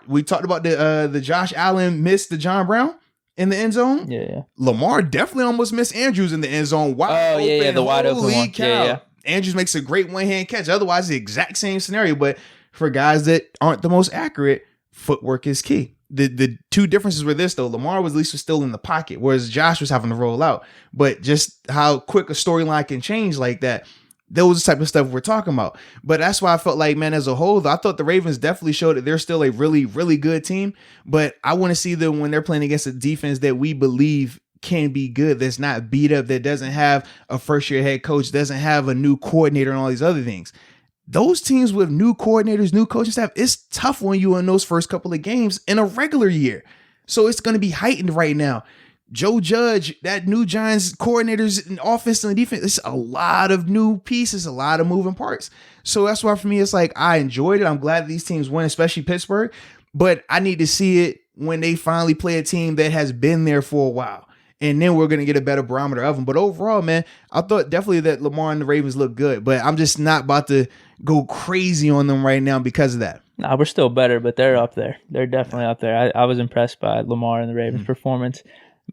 We talked about the Josh Allen missed the John Brown in the end zone. Yeah. Lamar definitely almost missed Andrews in the end zone. The wide open one. Cow. Yeah. Andrews makes a great one-hand catch. Otherwise, the exact same scenario. But for guys that aren't the most accurate, footwork is key. The two differences were this, though. Lamar was at least still in the pocket, whereas Josh was having to roll out. But just how quick a storyline can change like that, those are the type of stuff we're talking about. But that's why I felt like, man, as a whole, I thought the Ravens definitely showed that they're still a really, really good team. But I want to see them when they're playing against a defense that we believe can be good, that's not beat up, that doesn't have a first-year head coach, doesn't have a new coordinator and all these other things. Those teams with new coordinators, new coaching staff, it's tough when you in those first couple of games in a regular year. So it's going to be heightened right now. Joe Judge, that new Giants coordinators in offense and defense, it's a lot of new pieces, a lot of moving parts. So that's why for me, it's like I enjoyed it. I'm glad that these teams win, especially Pittsburgh. But I need to see it when they finally play a team that has been there for a while. And then we're going to get a better barometer of them. But overall, man, I thought definitely that Lamar and the Ravens look good. But I'm just not about to go crazy on them right now because of that. Nah, we're still better, but they're up there. They're definitely up there. I was impressed by Lamar and the Ravens' performance.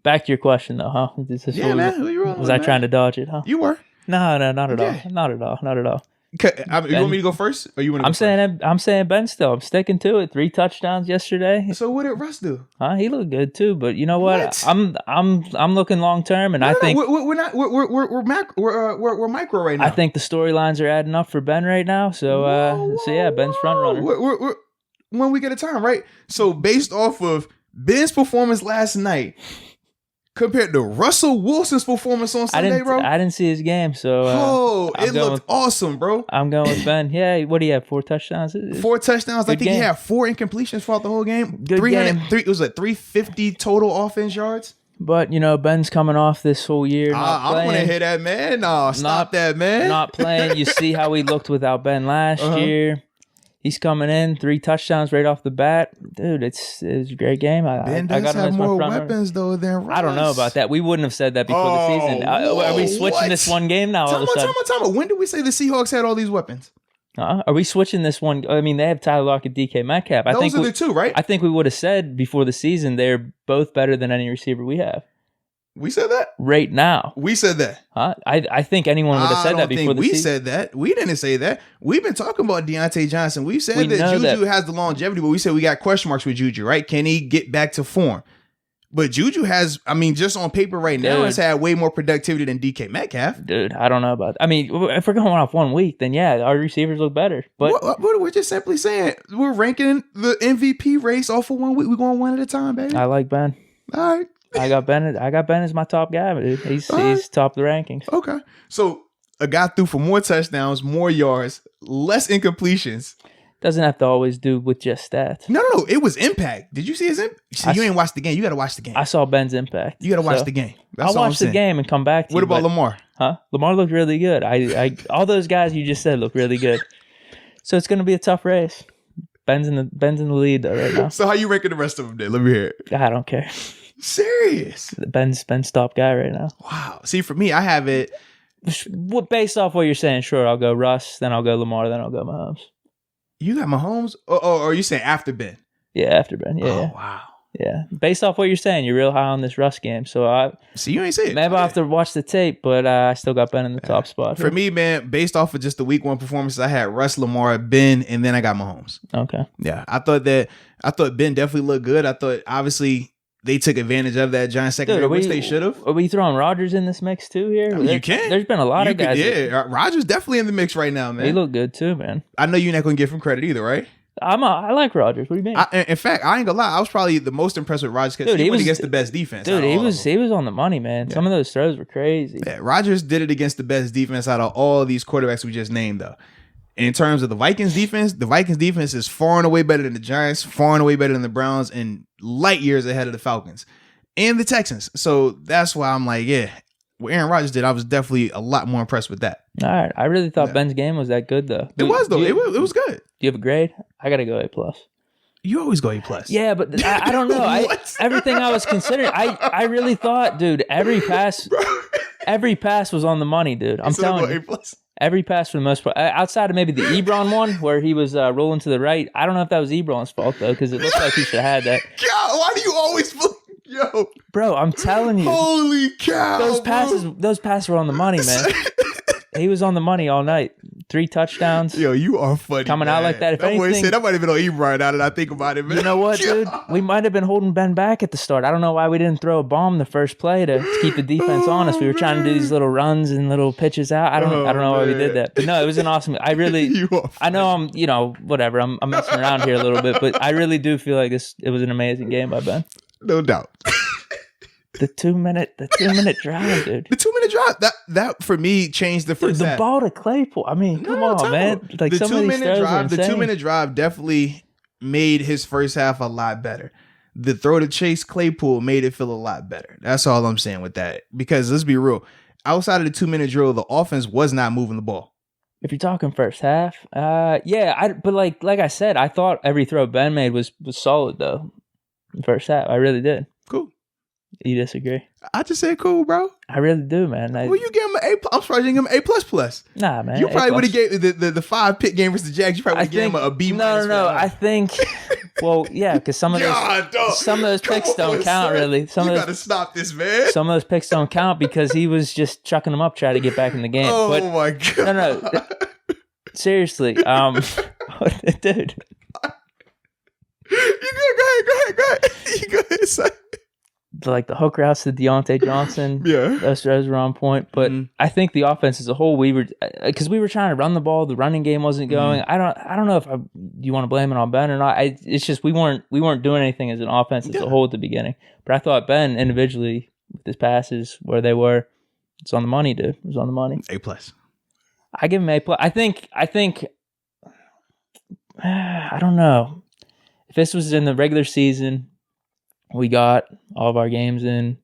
Back to your question, though, huh? Man. Who you rolling was I trying to dodge it, huh? You were. No, not at all. Not at all. Not at all. You want me to go first, or you want to? I'm saying Ben still. I'm sticking to it. 3 touchdowns yesterday. So what did Russ do? He looked good too. But you know what? I'm looking long term, and I think we're not. We're micro right now. I think the storylines are adding up for Ben right now. So yeah, Ben's front runner. We're when we get a time, right? So based off of Ben's performance last night, compared to Russell Wilson's performance on Sunday, bro. I didn't see his game, so it looked awesome, bro. I'm going with Ben. Yeah, what do you have? 4 touchdowns? 4 touchdowns. I think he had 4 incompletions throughout the whole game. Good game. It was like 350 total offense yards. But Ben's coming off this whole year. I want to hear that, man. No, stop that, man. Not playing. You see how he looked without Ben last year. He's coming in 3 touchdowns right off the bat, dude. It was a great game. Ben does have more weapons though than Russ. I don't know about that. We wouldn't have said that before the season. Are we switching this one game now? Time on. When did we say the Seahawks had all these weapons? Are we switching this one? I mean, they have Tyler Lockett, DK Metcalf. Those are the two, right? I think we would have said before the season they're both better than any receiver we have. We said that? Right now. We said that. I think anyone would have said that before the season. We said that. We didn't say that. We've been talking about Deontay Johnson. We said that Juju has the longevity, but we said we got question marks with Juju, right? Can he get back to form? But Juju has, just on paper right now, has had way more productivity than DK Metcalf. Dude, I don't know about that. If we're going off 1 week, then yeah, our receivers look better. But we're just simply saying we're ranking the MVP race off of 1 week. We're going one at a time, baby. I like Ben. All right. I got Ben as my top guy, dude. He's top of the rankings. Okay. So a guy threw for more touchdowns, more yards, less incompletions. Doesn't have to always do with just stats. No. It was impact. Did you see his impact? You ain't watched the game. You got to watch the game. I saw Ben's impact. You got to watch the game. I'll watch the game and come back to What about Lamar? Lamar looked really good. I all those guys you just said look really good. So it's going to be a tough race. Ben's in the lead though right now. So how you ranking the rest of them then? Let me hear it. I don't care. Serious? Ben's top guy right now. Wow. See, for me, I have it. Based off what you're saying, sure, I'll go Russ, then I'll go Lamar, then I'll go Mahomes. You got Mahomes? Or are you saying after Ben? Yeah, after Ben. Yeah. Wow. Yeah. Based off what you're saying, you're real high on this Russ game. So see, you ain't say it. Maybe I'll have to watch the tape, but I still got Ben in the top spot. For me, man, based off of just the week 1 performances, I had Russ, Lamar, Ben, and then I got Mahomes. Okay. Yeah. I thought Ben definitely looked good. I thought obviously they took advantage of that Giants secondary, which they should have. Are we throwing Rodgers in this mix too here? I mean, you can. There's been a lot of guys. Yeah, Rodgers definitely in the mix right now, man. He looked good too, man. I know you're not going to give him credit either, right? I like Rodgers. What do you mean? In fact, I ain't gonna lie. I was probably the most impressed with Rodgers because he went against the best defense. Dude, he was on the money, man. Yeah. Some of those throws were crazy. Yeah, Rodgers did it against the best defense out of all of these quarterbacks we just named, though. In terms of the Vikings defense is far and away better than the Giants, far and away better than the Browns, and light years ahead of the Falcons and the Texans. So that's why I'm like, yeah, what Aaron Rodgers did, I was definitely a lot more impressed with that. All right. I really thought Ben's game was that good, though. It was, though. It was good. Do you have a grade? I got to go A+. You always go A+. Yeah, but I don't know. Everything I was considering, I really thought, dude, every pass was on the money, dude. I'm telling you. A+. Every pass for the most part, outside of maybe the Ebron one where he was rolling to the right. I don't know if that was Ebron's fault, though, because it looked like he should have had that. God, why do you always... Yo, bro, I'm telling you. Holy cow. Those passes were on the money, man. He was on the money all night. 3 touchdowns. Yo, you are funny. Coming out like that. If anything, that might have been on Ebron now that I think about it, man. You know what, dude? We might have been holding Ben back at the start. I don't know why we didn't throw a bomb the first play to keep the defense honest. We were trying to do these little runs and little pitches out. I don't know why we did that. But no, it was an awesome. I know I'm, whatever. I'm messing around here a little bit, but I really do feel like it was an amazing game by Ben. No doubt. The 2-minute drive, dude. The 2-minute drive, that for me changed the first half. The ball to Claypool. I mean, come on, man. Like the 2-minute drive definitely made his first half a lot better. The throw to Chase Claypool made it feel a lot better. That's all I'm saying with that. Because let's be real, outside of the 2-minute drill, the offense was not moving the ball. If you're talking first half, yeah. But like I said, I thought every throw Ben made was solid though. The first half, I really did. Cool. You disagree? I just said cool, bro. I really do, man. Well, you gave him an A+. I'm surprised you gave him an A++. Nah, man. You probably would have gave the 5 pick game versus the Jags. You probably would have gave him a B-. No. I think. Well, yeah, because some of those picks don't count really. You gotta stop this, man. Some of those picks don't count because he was just chucking them up, trying to get back in the game. Oh my god. No. Seriously, dude. You good? Go ahead. You go ahead, son. Like the hook routes to Deontay Johnson, those were on point. But I think the offense as a whole, we were trying to run the ball. The running game wasn't going. I don't know if you want to blame it on Ben or not. It's just we weren't doing anything as an offense as a whole at the beginning. But I thought Ben individually with his passes where they were, it's on the money, dude. It was on the money. A+. I give him A+. I think. I don't know if this was in the regular season. We got all of our games in,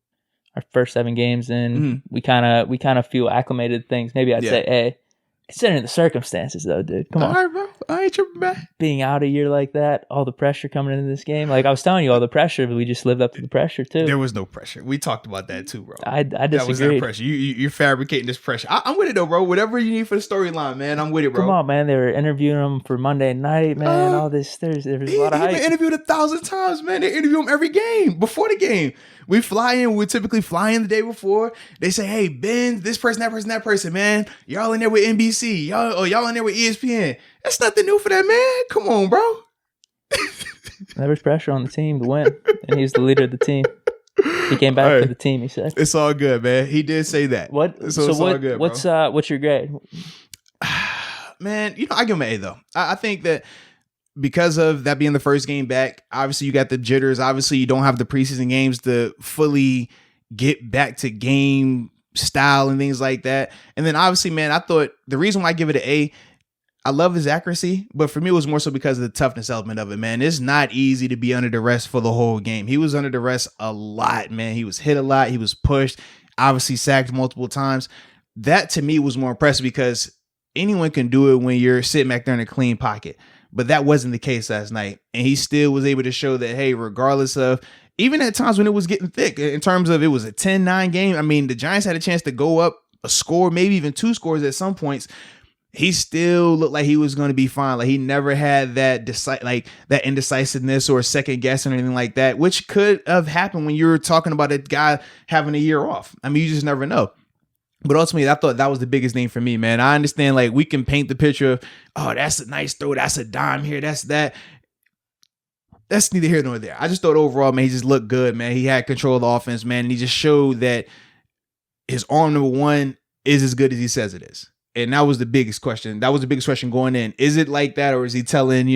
our first 7 games in. We kind of feel acclimated to things. Maybe I'd say A. Considering the circumstances, though, dude. Come on. All right, bro. I ain't tripping back. Being out a year like that, all the pressure coming into this game. Like I was telling you, all the pressure, but we just lived up to the pressure, too. There was no pressure. We talked about that, too, bro. I disagree. That was not pressure. You're fabricating this pressure. I'm with it, though, bro. Whatever you need for the storyline, man, I'm with it, bro. Come on, man. They were interviewing him for Monday night, man. All this. There was a lot of hype. He's been interviewed 1,000 times, man. They interview him every game, before the game. We typically fly in the day before. They say, hey, Ben, this person, that person, man. Y'all in there with NBC. Y'all in there with ESPN. That's nothing new for that, man. Come on, bro. There was pressure on the team to win, and he was the leader of the team. He came back for the team, he said. It's all good, man. He did say that. It's all good, bro. What's your grade? Man, I give him an A, though. I think that because of that being the first game back, obviously you got the jitters. Obviously, you don't have the preseason games to fully get back to game style and things like that. And then obviously, man, I thought the reason why I give it an A, I love his accuracy, but for me, it was more so because of the toughness element of it, man. It's not easy to be under duress for the whole game. He was under duress a lot, man. He was hit a lot. He was pushed, obviously sacked multiple times. That to me was more impressive because anyone can do it when you're sitting back there in a clean pocket. But that wasn't the case last night. And he still was able to show that, hey, regardless of, even at times when it was getting thick, in terms of it was a 10-9 game. I mean, the Giants had a chance to go up a score, maybe even 2 scores at some points. he still looked like he was going to be fine. Like he never had that that indecisiveness or second guessing or anything like that, which could have happened when you're talking about a guy having a year off. I mean, you just never know. But ultimately, I thought that was the biggest thing for me, man. I understand, like, we can paint the picture of, oh, that's a nice throw, that's a dime here, that's that. That's neither here nor there. I just thought overall, man, he just looked good, man. He had control of the offense, man. And he just showed that his arm, number one, is as good as he says it is. And that was the biggest question. That was the biggest question going in. Is it like that, or is he telling,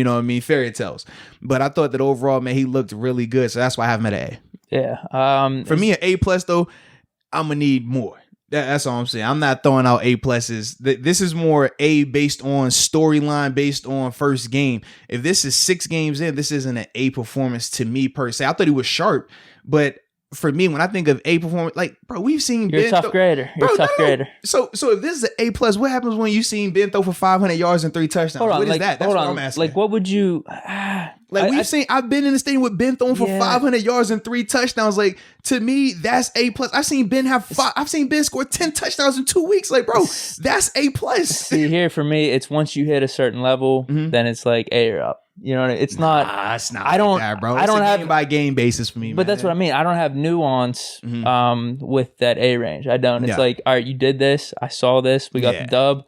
fairy tales? But I thought that overall, man, he looked really good. So that's why I have him at an A. Yeah. For me, an A+, though, I'm going to need more. That's all I'm saying. I'm not throwing out A pluses. This is more A based on storyline, based on first game. If this is 6 games in, this isn't an A performance to me per se. I thought he was sharp, but for me, when I think of A performance, like, bro, we've seen You're Ben a tough grader. You're a tough grader. So if this is an A plus, what happens when you seen Ben throw for 500 yards and 3 touchdowns? Hold on, what is that? That's what I'm asking. Like, what would you? I've been in the stadium with Ben throwing for 500 yards and 3 touchdowns. Like, to me, that's A plus. I've seen Ben score 10 touchdowns in 2 weeks. Like, bro, that's A plus. See, here for me, it's once you hit a certain level, then it's like A or up. You know, it's not. It's not. I don't. Like that, bro. I don't have game by game basis for me. But that's what I mean. I don't have nuance with that A range. I don't. It's like, all right, you did this. I saw this. We got the dub.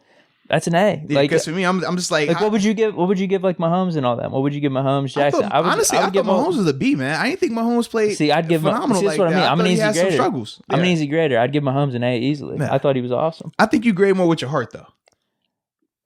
That's an A. Yeah, because for me, I'm just like what would you give? What would you give like Mahomes and all that? What would you give Mahomes, Jackson? I thought Mahomes was a B, man. I didn't think Mahomes played. See, I'd give phenomenal. That's what I mean. I'm an easy grader. Struggles. Yeah. I'm an easy grader. I'd give Mahomes an A easily. Yeah. I thought he was awesome. I think you grade more with your heart, though.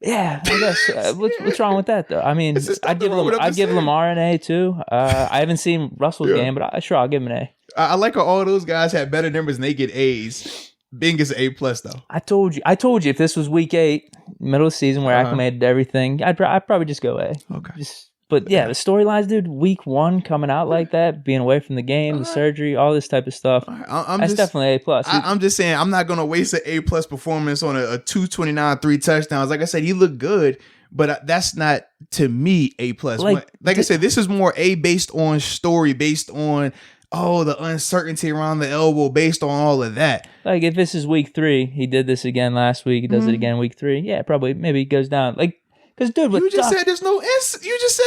Yeah, I guess. What's wrong with that, though? I mean, I'd give Lamar an A too. I haven't seen Russell's game, but I'll give him an A. I like how all those guys had better numbers and they get A's. Bing is an A plus, though. I told you if this was week 8, middle of the season, where acclimated to everything, I'd probably just go A. Okay. But yeah, the storylines, dude. Week 1 coming out like that, being away from the game, the surgery, all this type of stuff. That's definitely A plus. I'm just saying, I'm not gonna waste an A plus performance on a 229, 3 touchdowns. Like I said, he looked good, but that's not to me A plus. Like I said, this is more A based on story, based on the uncertainty around the elbow, based on all of that. Like if this is week 3, he did this again last week. He does it again week 3. Yeah, probably maybe he goes down. Like. Because, dude, you just said there's no nuance. You just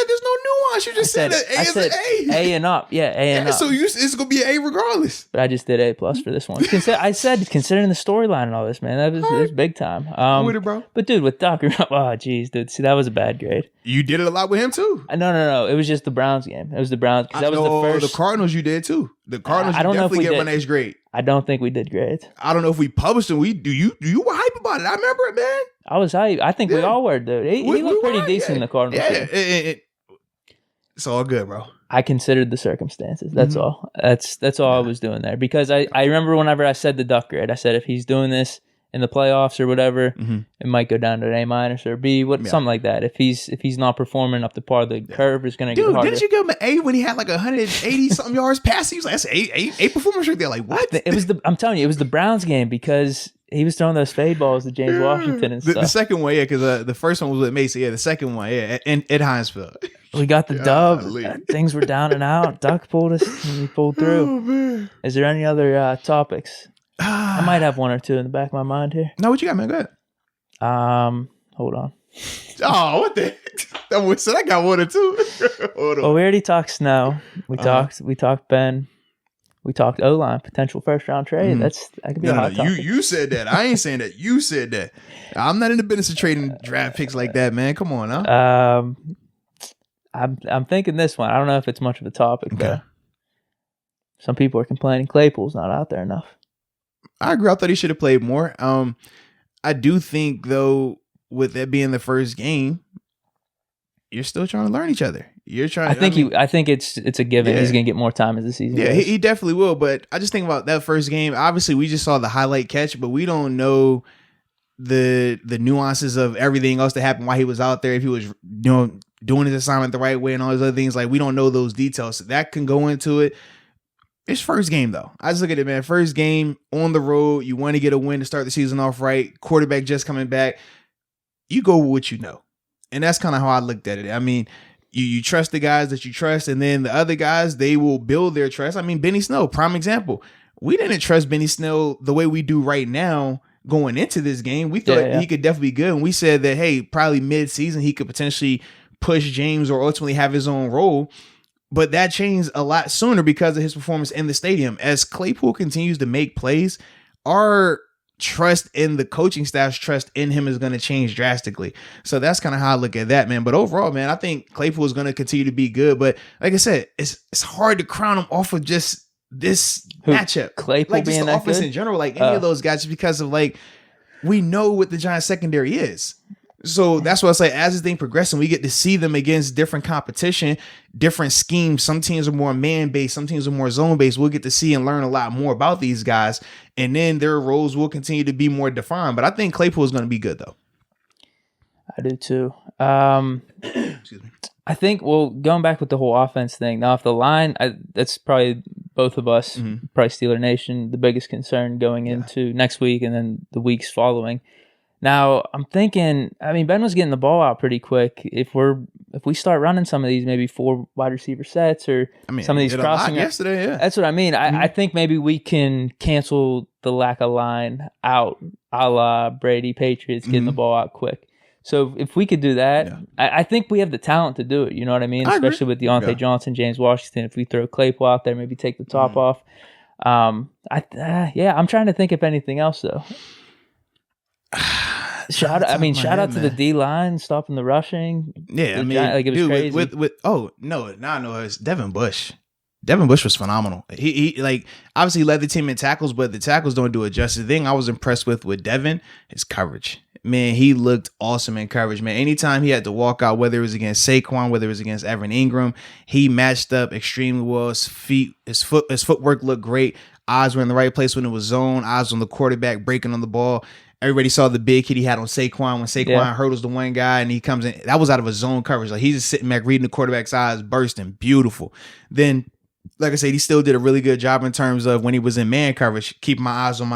said A is an A. A and up. Yeah, A and up. So it's going to be an A regardless. But I just did A plus for this one. I said, considering the storyline and all this, man, that was big time. With it, bro. But, dude, with Doc, jeez, dude. See, that was a bad grade. You did it a lot with him, too. No. It was just the Browns game. It was the Browns. Because that was the first. The Cardinals you did, too. The Cardinals, you definitely get 1 A's grade. I don't think we did grades. I don't know if we published them. You were hype about it. I remember it, man. I was hype. I think we all were, dude. He looked pretty decent in the Cardinals. Yeah, it's all good, bro. I considered the circumstances. That's all. That's all I was doing there. Because I remember whenever I said the Duck grade, I said if he's doing this in the playoffs or whatever, it might go down to an A minus or B, something like that. If he's not performing up to par, the curve is going to get harder. Didn't you give him an A when he had like 180 something yards passing? He was like, that's A performance right there. Like what? I'm telling you, it was the Browns game because he was throwing those fade balls to James Washington and stuff. The second one, because the first one was with Mason. Yeah, the second one, at Hinesville. We got the dub. Things were down and out. Duck pulled us, and he pulled through. Man. Is there any other topics? I might have 1 or 2 in the back of my mind here. No, what you got, man? Go ahead. Hold on. Oh, what the heck? So I got 1 or 2. Hold on. Well, we already talked snow. We talked Ben. We talked O-line, potential first-round trade. That could be a hot topic. You said that. I ain't saying that. You said that. I'm not in the business of trading draft picks like that, man. Come on, huh? I'm thinking this one. I don't know if it's much of a topic, though. Some people are complaining Claypool's not out there enough. I agree. I thought he should have played more. I do think, though, with that being the first game, you're still trying to learn each other. You're trying. I think it's a given. Yeah. He's gonna get more time as the season goes. He definitely will. But I just think about that first game. Obviously, we just saw the highlight catch, but we don't know the nuances of everything else that happened while he was out there. If he was doing his assignment the right way and all those other things, like we don't know those details. So that can go into it. It's first game though. I just look at it, man. First game on the road. You want to get a win to start the season off right. Quarterback just coming back. You go with what you know, and that's kind of how I looked at it. I mean. You trust the guys that you trust, and then the other guys, they will build their trust. I mean, Benny Snell, prime example. We didn't trust Benny Snell the way we do right now going into this game. We thought he could definitely be good. And we said that, hey, probably mid-season, he could potentially push James or ultimately have his own role. But that changed a lot sooner because of his performance in the stadium. As Claypool continues to make plays, our trust in the coaching staff's trust in him is going to change drastically. So that's kind of how I look at that, man. But overall, man, I think Claypool is going to continue to be good. But like I said, it's hard to crown him off of just this matchup. Claypool like just being the that offense good? in general, like any of those guys, just because of like, we know what the Giants secondary is. So that's why I say, as this thing progressing, we get to see them against different competition, different schemes. Some teams are more man-based, some teams are more zone-based. We'll get to see and learn a lot more about these guys, and then their roles will continue to be more defined. But I think Claypool is going to be good, though. I do too. Excuse me. I think, well, going back with the whole offense thing, now if the line, that's probably both of us, probably Steeler Nation, the biggest concern going into next week and then the weeks following. Now, I'm thinking, I mean, Ben was getting the ball out pretty quick. If we start running some of these maybe 4 wide receiver sets or some of these crossing yesterday, that's what I mean. I think maybe we can cancel the lack of line out, a la Brady Patriots getting the ball out quick. So if we could do that, I think we have the talent to do it. You know what I mean? Especially with Deontay Johnson, James Washington. If we throw Claypool out there, maybe take the top off. I'm trying to think of anything else though. Shout out to the D line stopping the rushing. Yeah, I mean, like it was crazy. I know it's Devin Bush. Devin Bush was phenomenal. He like obviously led the team in tackles, but the tackles don't do it justice. The thing I was impressed with Devin, his coverage. Man, he looked awesome in coverage, man. Anytime he had to walk out, whether it was against Saquon, whether it was against Evan Ingram, he matched up extremely well. His footwork looked great. Eyes were in the right place when it was zone. Eyes on the quarterback, breaking on the ball. Everybody saw the big hit he had on Saquon when Saquon hurdles the one guy and he comes in. That was out of a zone coverage. Like he's just sitting back reading the quarterback's eyes, bursting. Beautiful. Then, like I said, he still did a really good job in terms of when he was in man coverage, keeping my eyes on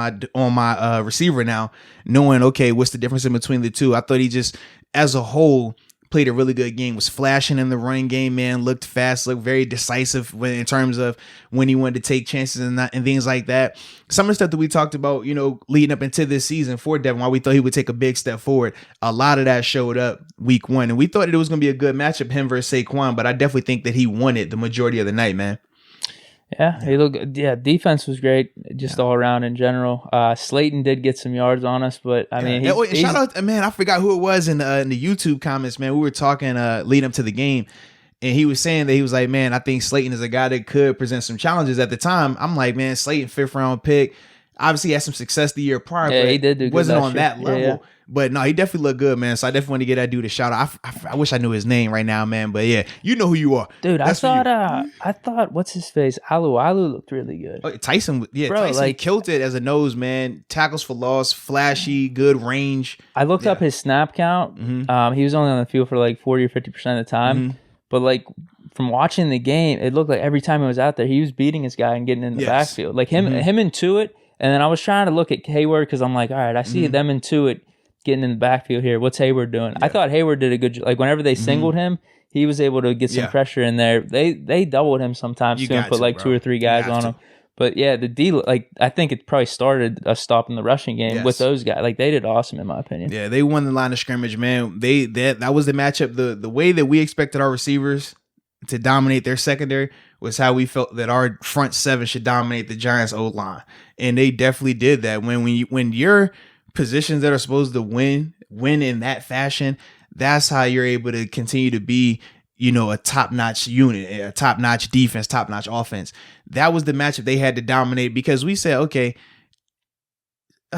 my receiver now, knowing, okay, what's the difference in between the two. I thought he just, as a whole, played a really good game, was flashing in the running game, man, looked fast, looked very decisive in terms of when he wanted to take chances and things like that. Some of the stuff that we talked about, leading up into this season for Devin, why we thought he would take a big step forward, a lot of that showed up week 1. And we thought that it was going to be a good matchup, him versus Saquon, but I definitely think that he won it the majority of the night, man. Yeah, he looked good. Yeah, defense was great, just all around in general. Slayton did get some yards on us, but I mean, shout out, man. I forgot who it was in the YouTube comments, man. We were talking leading up to the game, and he was saying that he was like, man, I think Slayton is a guy that could present some challenges. At the time, I'm like, man, Slayton 5th round pick. Obviously, he had some success the year prior, but he did do good wasn't on that year. level. Yeah. But no, he definitely looked good, man. So I definitely want to get that dude a shout out. I wish I knew his name right now, man. But yeah, you know who you are, dude. I thought what's his face, Alu looked really good. Tyson killed it as a nose, man. Tackles for loss, flashy, good range. I looked up his snap count. He was only on the field for like 40 or 50% of the time, but like from watching the game, it looked like every time he was out there, he was beating his guy and getting in the backfield. Like him into it. And then I was trying to look at Hayward because I'm like, all right, I see them into it getting in the backfield here. What's Hayward doing? I thought Hayward did a good job. Like whenever they singled him, he was able to get some pressure in there. They doubled him sometimes too and put like 2 or 3 guys on him. But yeah, the D, like I think it probably started us stopping the rushing game with those guys. Like they did awesome in my opinion. Yeah, they won the line of scrimmage, man. That was the matchup. The way that we expected our receivers to dominate their secondary was how we felt that our front 7 should dominate the Giants' O-line. And they definitely did that. When your positions that are supposed to win in that fashion, that's how you're able to continue to be, a top-notch unit, a top-notch defense, top-notch offense. That was the matchup they had to dominate because we said, okay,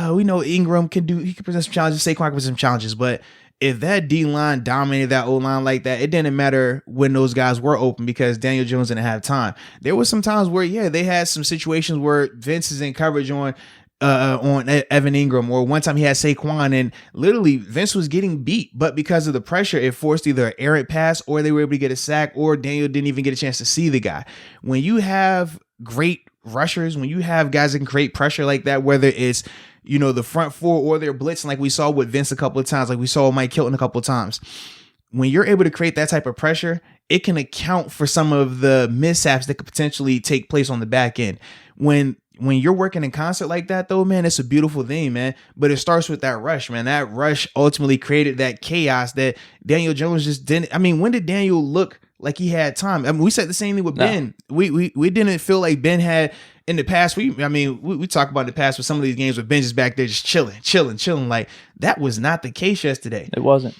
we know Ingram he can present some challenges, Saquon can present some challenges, but if that D-line dominated that O-line like that, it didn't matter when those guys were open because Daniel Jones didn't have time. There was some times where, they had some situations where Vince is in coverage on Evan Ingram, or one time he had Saquon and literally Vince was getting beat, but because of the pressure, it forced either an errant pass or they were able to get a sack or Daniel didn't even get a chance to see the guy. When you have great rushers, when you have guys that can create pressure like that, whether it's the front 4 or they're blitzing like we saw with Vince a couple of times, like we saw Mike Hilton a couple of times. When you're able to create that type of pressure, it can account for some of the mishaps that could potentially take place on the back end. When when you're working in concert like that, though, man, it's a beautiful thing, man. But it starts with that rush, man. That rush ultimately created that chaos that Daniel Jones just didn't. I mean, when did Daniel look like he had time? I mean, we said the same thing with Ben. We didn't feel like Ben had in the past. We talk about the past with some of these games with Ben just back there just chilling. Like, that was not the case yesterday. It wasn't.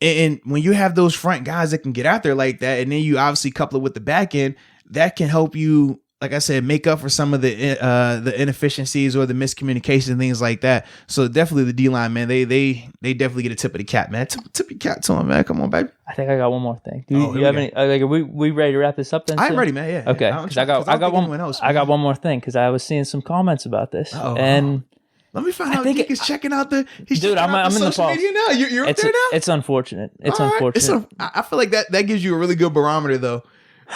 And when you have those front guys that can get out there like that, and then you obviously couple it with the back end, that can help you, like I said, make up for some of the inefficiencies or the miscommunication and things like that. So definitely the D-line, man, they definitely get a tip of the cap, man. Tip your cap to them, man. Come on, baby. I think I got one more thing. Do you have any? Like, are we ready to wrap this up then? I'm ready, man. Yeah. Okay. Because I got one more thing because I was seeing some comments about this and. Let me find out. Deke is checking out the. I'm in the social media now. You're up there now. It's unfortunate. It's unfortunate. I feel like that gives you a really good barometer though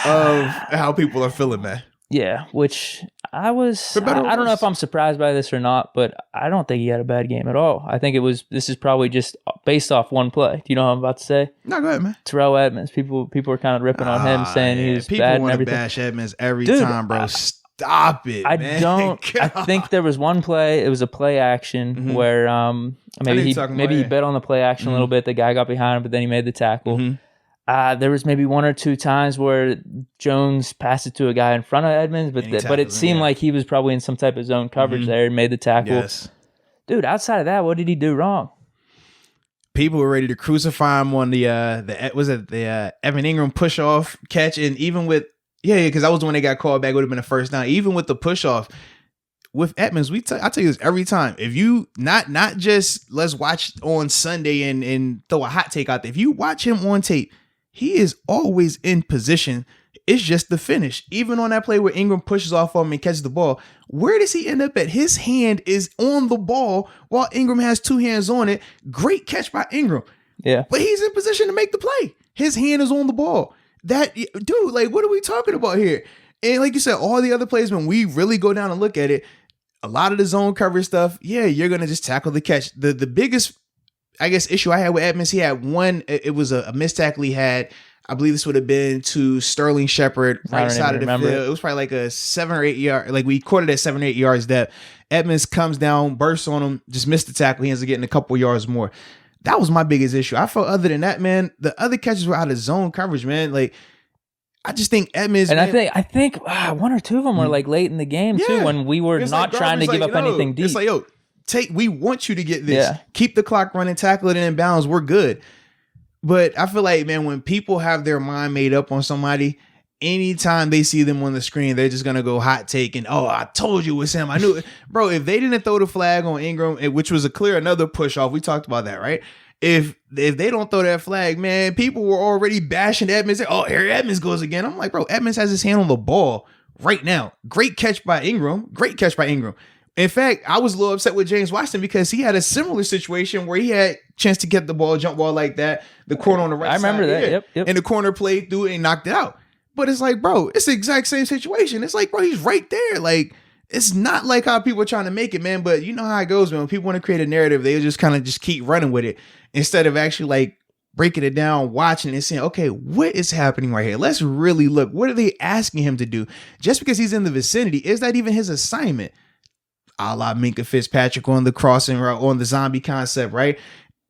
of how people are feeling, man. Yeah, which I don't know if I'm surprised by this or not, but I don't think he had a bad game at all. I think this is probably just based off one play. Do you know what I'm about to say? No, go ahead, man. Terrell Edmonds. People were kind of ripping on him, saying he was bad and everything. People want to bash Edmonds every time, bro. Stop it, man. I think there was one play. It was a play action where maybe he bet on the play action a little bit. The guy got behind him, but then he made the tackle. There was maybe one or two times where Jones passed it to a guy in front of Edmonds, but it seemed like he was probably in some type of zone coverage there and made the tackle. Yes. Dude, outside of that, what did he do wrong? People were ready to crucify him on the Evan Ingram push off catch, and even with because that was the one they got called back. Would have been a first down. Even with the push off with Edmonds, I tell you this every time. If you not just let's watch on Sunday and throw a hot take out there. If you watch him on tape, he is always in position. It's just the finish. Even on that play where Ingram pushes off on him and catches the ball, where does he end up at? His hand is on the ball while Ingram has two hands on it. Great catch by Ingram. Yeah, but he's in position to make the play. His hand is on the ball. That dude, like, what are we talking about here? And like you said, all the other plays, when we really go down and look at it, a lot of the zone coverage stuff, you're gonna just tackle the catch. The biggest, I guess, issue I had with Edmonds, he had one. It was a missed tackle he had. I believe this would have been to Sterling Shepard, right side of the field. It was probably like a 7 or 8 yard. Like, we caught it at 7 or 8 yards depth. Edmonds comes down, bursts on him, just missed the tackle. He ends up getting a couple yards more. That was my biggest issue. I felt other than that, man, the other catches were out of zone coverage, man. Like, I just think Edmonds, and man, I think one or two of them were like late in the game too, when we were not trying to give up anything deep. It's like, we want you to get this. Yeah. Keep the clock running, tackle it in bounds. We're good. But I feel like, man, when people have their mind made up on somebody, anytime they see them on the screen, they're just gonna go hot take and I told you it was him. I knew it. Bro, if they didn't throw the flag on Ingram, which was another push off, we talked about that, right? If they don't throw that flag, man, people were already bashing Edmonds. Here Edmonds goes again. I'm like, bro, Edmonds has his hand on the ball right now. Great catch by Ingram. In fact, I was a little upset with James Washington because he had a similar situation where he had a chance to get the ball, jump ball like that, the corner on the right side. I remember that. Yep. And the corner played through it and knocked it out. But it's like, bro, it's the exact same situation. It's like, bro, he's right there. Like, it's not like how people are trying to make it, man. But you know how it goes, man. When people want to create a narrative, they just kind of just keep running with it instead of actually like breaking it down, watching it and saying, okay, what is happening right here? Let's really look. What are they asking him to do? Just because he's in the vicinity, is that even his assignment? A la Minkah Fitzpatrick on the crossing route, on the zombie concept, right?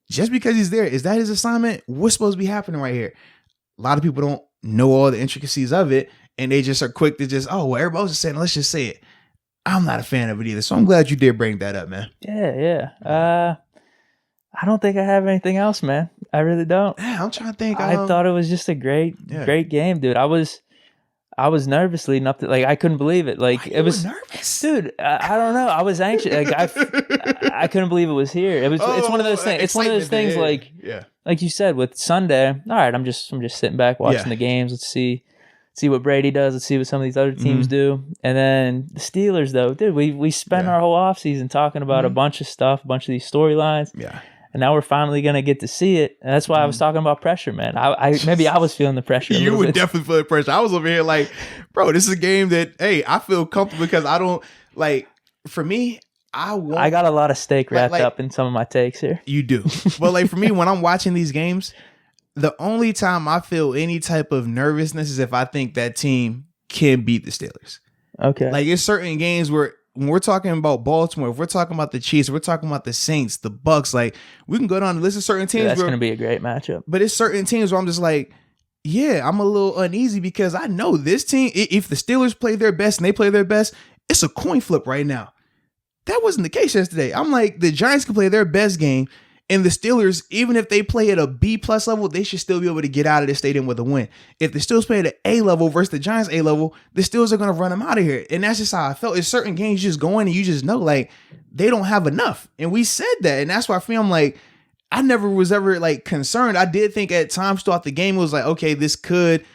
Just because he's there, is that his assignment? What's supposed to be happening right here? A lot of people don't know all the intricacies of it, and they just are quick to just, everybody else is saying, let's just say it. I'm not a fan of it either, so I'm glad you did bring that up, man. Yeah. I don't think I have anything else, man. I really don't. Yeah, I'm trying to think. I thought it was just a great game, dude. I was nervous leading up to, like, I couldn't believe it. Like, it was nervous, dude. I don't know. I was anxious. Like, I couldn't believe it was here. It was. It's one of those things. It's one of those things. Like you said with Sunday. All right, I'm just sitting back watching the games. Let's see what Brady does. Let's see what some of these other teams do. And then the Steelers, though, dude. We spent our whole offseason talking about a bunch of stuff, a bunch of these storylines. Yeah. And now we're finally gonna get to see it, and that's why I was talking about pressure, man. Maybe I was feeling the pressure. You would definitely feel the pressure. I was over here like, bro, this is a game that, hey, I feel comfortable because I don't like. For me, I got a lot of stake wrapped up in some of my takes here. You do, but like for me, when I'm watching these games, the only time I feel any type of nervousness is if I think that team can beat the Steelers. Okay, like it's certain games where when we're talking about Baltimore, if we're talking about the Chiefs, we're talking about the Saints, the Bucks, like we can go down and list of certain teams. That's going to be a great matchup. But it's certain teams where I'm just like, yeah, I'm a little uneasy because I know this team, if the Steelers play their best and they play their best, it's a coin flip right now. That wasn't the case yesterday. I'm like, the Giants can play their best game, and the Steelers, even if they play at a B+ level, they should still be able to get out of the stadium with a win. If the Steelers play at an A level versus the Giants A level, the Steelers are going to run them out of here. And that's just how I felt. It's certain games you just go in and you just know, like, they don't have enough. And we said that. And that's why for me, I'm like, I never was ever like concerned. I did think at times throughout the game, it was like, okay, this could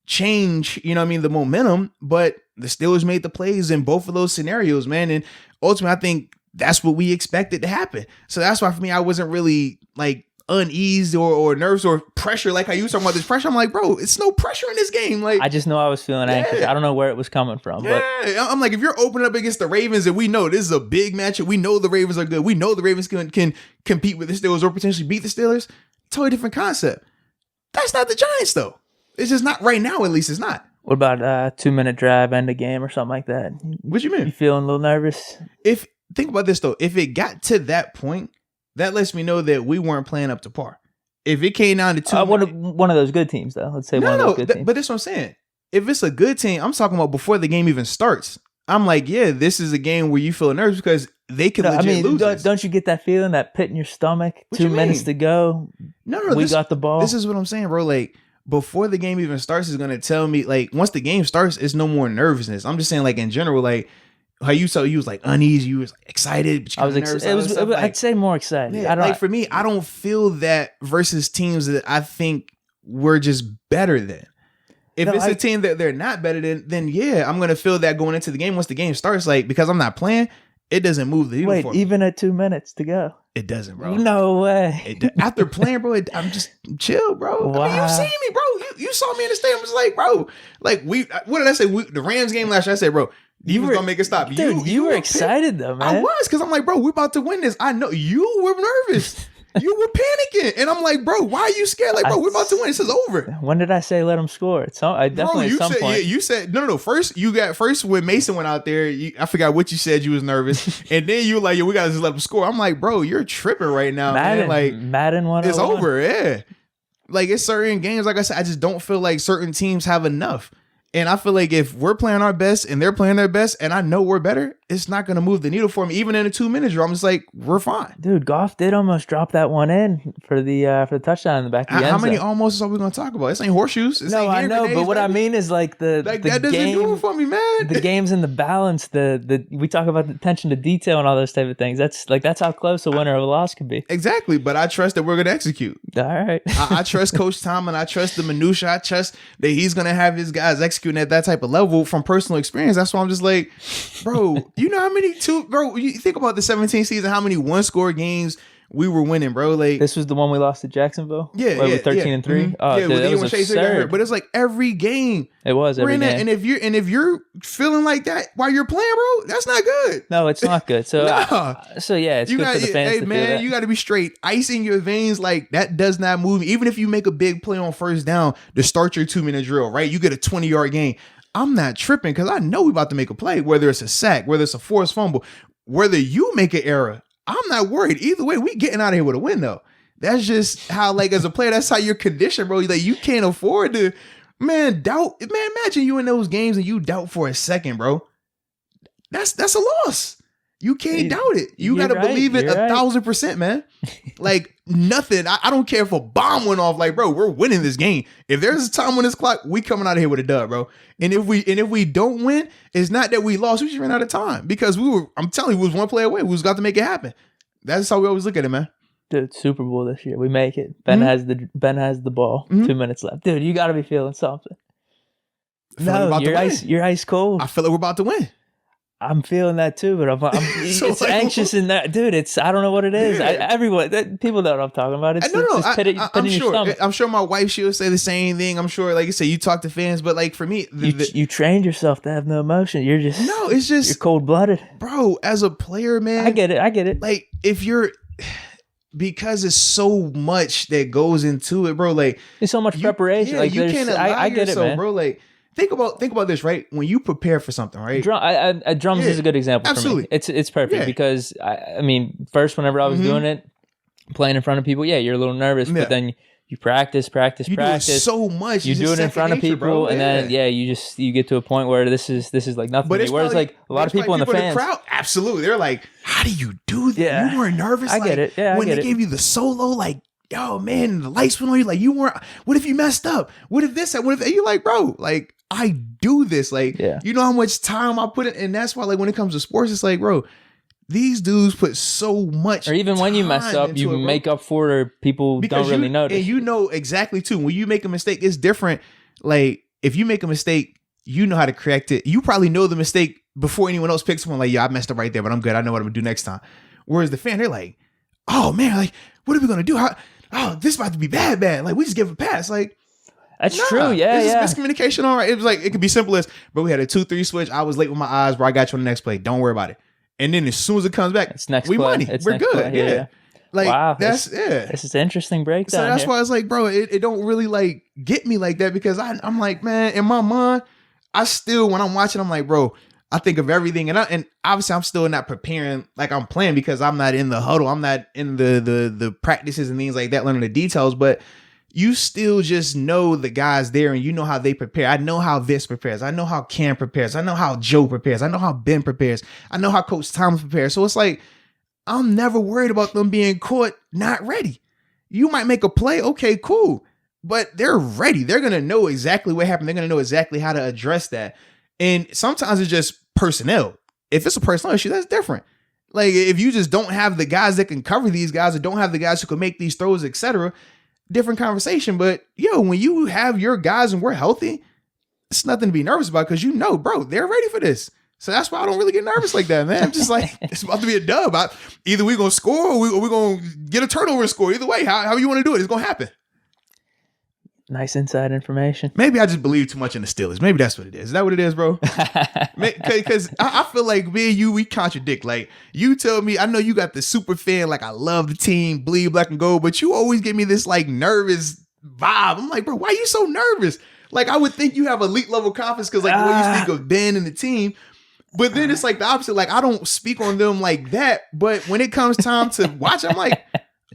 change, you know what I mean, the momentum, but the Steelers made the plays in both of those scenarios, man. And ultimately, I think that's what we expected to happen. So that's why for me, I wasn't really like uneased or nervous or pressure. Like how you were talking about this pressure. I'm like, bro, it's no pressure in this game. Like, I just know I was feeling anxious. I don't know where it was coming from. But I'm like, if you're opening up against the Ravens and we know this is a big matchup, we know the Ravens are good. We know the Ravens can compete with the Steelers or potentially beat the Steelers. Totally different concept. That's not the Giants though. It's just not right now. At least it's not. What about a 2-minute drive, end of game or something like that? What you mean? You feeling a little nervous? Think about this though. If it got to that point, that lets me know that we weren't playing up to par. If it came down to 2 one of those good teams, though. Let's say one of those good teams. But that's what I'm saying. If it's a good team, I'm talking about before the game even starts. I'm like, yeah, this is a game where you feel nervous because they could legit lose this. Don't you get that feeling, that pit in your stomach? 2 minutes to go. No, we got the ball. This is what I'm saying, bro. Like, before the game even starts, is going to tell me, like, once the game starts, it's no more nervousness. I'm just saying, like, in general, like, how you was like uneasy, you was like excited, but you I was nervous. I'd say more excited. Yeah, like for me, I don't feel that versus teams that I think we're just better than. If it's a team that they're not better than, then yeah, I'm gonna feel that going into the game once the game starts. Like, because I'm not playing, it doesn't move the needle for me. Even at 2 minutes to go, it doesn't, bro. No way. After playing, bro, I'm just chill, bro. Wow. I mean, you seen me, bro. You saw me in the stadium. I was like, bro, like what did I say? The Rams game last year, I said, bro, you were gonna make it stop. Dude, you were excited though, man. I was, because I'm like, bro, we're about to win this. I know you were nervous. You were panicking, and I'm like, bro, why are you scared? Like, bro, we're about to win. This is over. When did I say let them score? I definitely at some point. Yeah, you said no. First when Mason went out there, I forgot what you said. You was nervous, and then you were like, yeah, we gotta just let them score. I'm like, bro, you're tripping right now, man. Like, Madden 101. It's over. Yeah, like it's certain games. Like I said, I just don't feel like certain teams have enough. And I feel like if we're playing our best and they're playing their best and I know we're better, it's not going to move the needle for me. Even in a 2 minute drill, I'm just like, we're fine. Dude, Goff did almost drop that one in for the touchdown in the back of the end zone. How many almost are we going to talk about? This ain't horseshoes. No, I know, but what I mean is like the that doesn't do it for me, man. The game's in the balance. We talk about the attention to detail and all those type of things. That's how close a winner or a loss could be. Exactly, but I trust that we're going to execute. All right. I trust Coach Tom, and I trust the minutia. I trust that he's going to have his guys executing at that type of level from personal experience. That's why I'm just like, bro, you know how many you think about the 17th season, how many 1-score games we were winning, bro. Like, this was the one we lost to Jacksonville. Yeah, with 13-3. Mm-hmm. Oh, yeah, dude, it was absurd. But it's like every game. It was every game. And if you're feeling like that while you're playing, bro, that's not good. No, it's not good. So so yeah, it's good for the fans. Hey, man, you got to be straight. Ice in your veins, like that does not move me. Even if you make a big play on first down to start your 2 minute drill, right? You get a 20-yard gain. I'm not tripping because I know we're about to make a play, whether it's a sack, whether it's a forced fumble, whether you make an error. I'm not worried. Either way, we getting out of here with a win, though. That's just how, like, as a player, that's how you're conditioned, bro. Like, you can't afford to, doubt. Man, imagine you in those games and you doubt for a second, bro. That's a loss. You can't doubt it. You got to believe it 1,000%, man. Like, nothing. I don't care if a bomb went off. Like, bro, we're winning this game. If there's a time on this clock, we coming out of here with a dub, bro. And if we don't win, it's not that we lost. We just ran out of time because I'm telling you, we was one play away. We was got to make it happen. That's how we always look at it, man. Dude, Super Bowl this year. We make it. Ben has the ball. 2 minutes left. Dude, you got to be feeling something. No, you're ice cold. I feel like we're about to win. I'm feeling that too, but it's anxious in that, dude. I don't know what it is. Yeah. People know what I'm talking about. It's just pitting your stomach. I'm sure my wife, she'll say the same thing. I'm sure, like you say, you talk to fans, but like for me, you trained yourself to have no emotion. It's just you're cold blooded, bro. As a player, man, I get it. Like because it's so much that goes into it, bro. Like there's so much preparation. Like you can't allow I get yourself, it, man. Bro. Like think about this, right? When you prepare for something, right? Drums is a good example. Absolutely. For me. It's perfect because I mean, first whenever I was doing it, playing in front of people, you're a little nervous, but then you practice. You do it so much. You do it in front of people, and then you get to a point where this is like nothing. But whereas like a lot of people in the fans, crowd, absolutely, they're like, "How do you do that? Yeah. You weren't nervous." I get it. Yeah, when they gave you the solo, like, yo, man, the lights went on you. Like, you weren't. What if you messed up? What if this? What if you like, bro? Like, I do this. Like, you know how much time I put in, and that's why, like, when it comes to sports, it's like, bro. These dudes put so much. Or even when you mess up, you make up for it, or people don't really notice. And you know exactly too. When you make a mistake, it's different. Like if you make a mistake, you know how to correct it. You probably know the mistake before anyone else picks one. Like, yeah, I messed up right there, but I'm good. I know what I'm gonna do next time. Whereas the fan, they're like, oh man, like what are we gonna do? This is about to be bad. Like we just give a pass. Like. That's true. Yeah, it's miscommunication. All right. It was like, it could be simple as, bro, we had a 2-3 switch. I was late with my eyes, bro. I got you on the next play. Don't worry about it. And then as soon as it comes back, it's next we play. money. We're good. Yeah. Like, wow. This is an interesting breakdown. So that's why it's like, bro, it don't really like get me like that because I'm like, man, in my mind, I still, when I'm watching, I'm like, bro, I think of everything. And obviously I'm still not preparing like I'm playing because I'm not in the huddle. I'm not in the practices and things like that, learning the details. But you still just know the guys there and you know how they prepare. I know how Vince prepares. I know how Cam prepares. I know how Joe prepares. I know how Ben prepares. I know how Coach Thomas prepares. So it's like, I'm never worried about them being caught not ready. You might make a play. Okay, cool. But they're ready. They're going to know exactly what happened. They're going to know exactly how to address that. And sometimes it's just personnel. If it's a personnel issue, that's different. Like if you just don't have the guys that can cover these guys or don't have the guys who can make these throws, etc., different conversation. But when you have your guys and we're healthy, it's nothing to be nervous about because you know, bro, they're ready for this. So that's why I don't really get nervous like that, man. I'm just like, it's about to be a dub. Either we're going to score or we're going to get a turnover and score. Either way, how you want to do it, it's going to happen. Nice inside information. Maybe I just believe too much in the Steelers. Maybe that's what it is. Is that what it is, bro? Because I feel like me and you, we contradict. Like, you tell me, I know you got the super fan, like, I love the team, bleed black and gold, but you always give me this, like, nervous vibe. I'm like, bro, why are you so nervous? Like, I would think you have elite level confidence because, like, the way you speak of Ben and the team. But then it's like the opposite. Like, I don't speak on them like that. But when it comes time to watch, I'm like,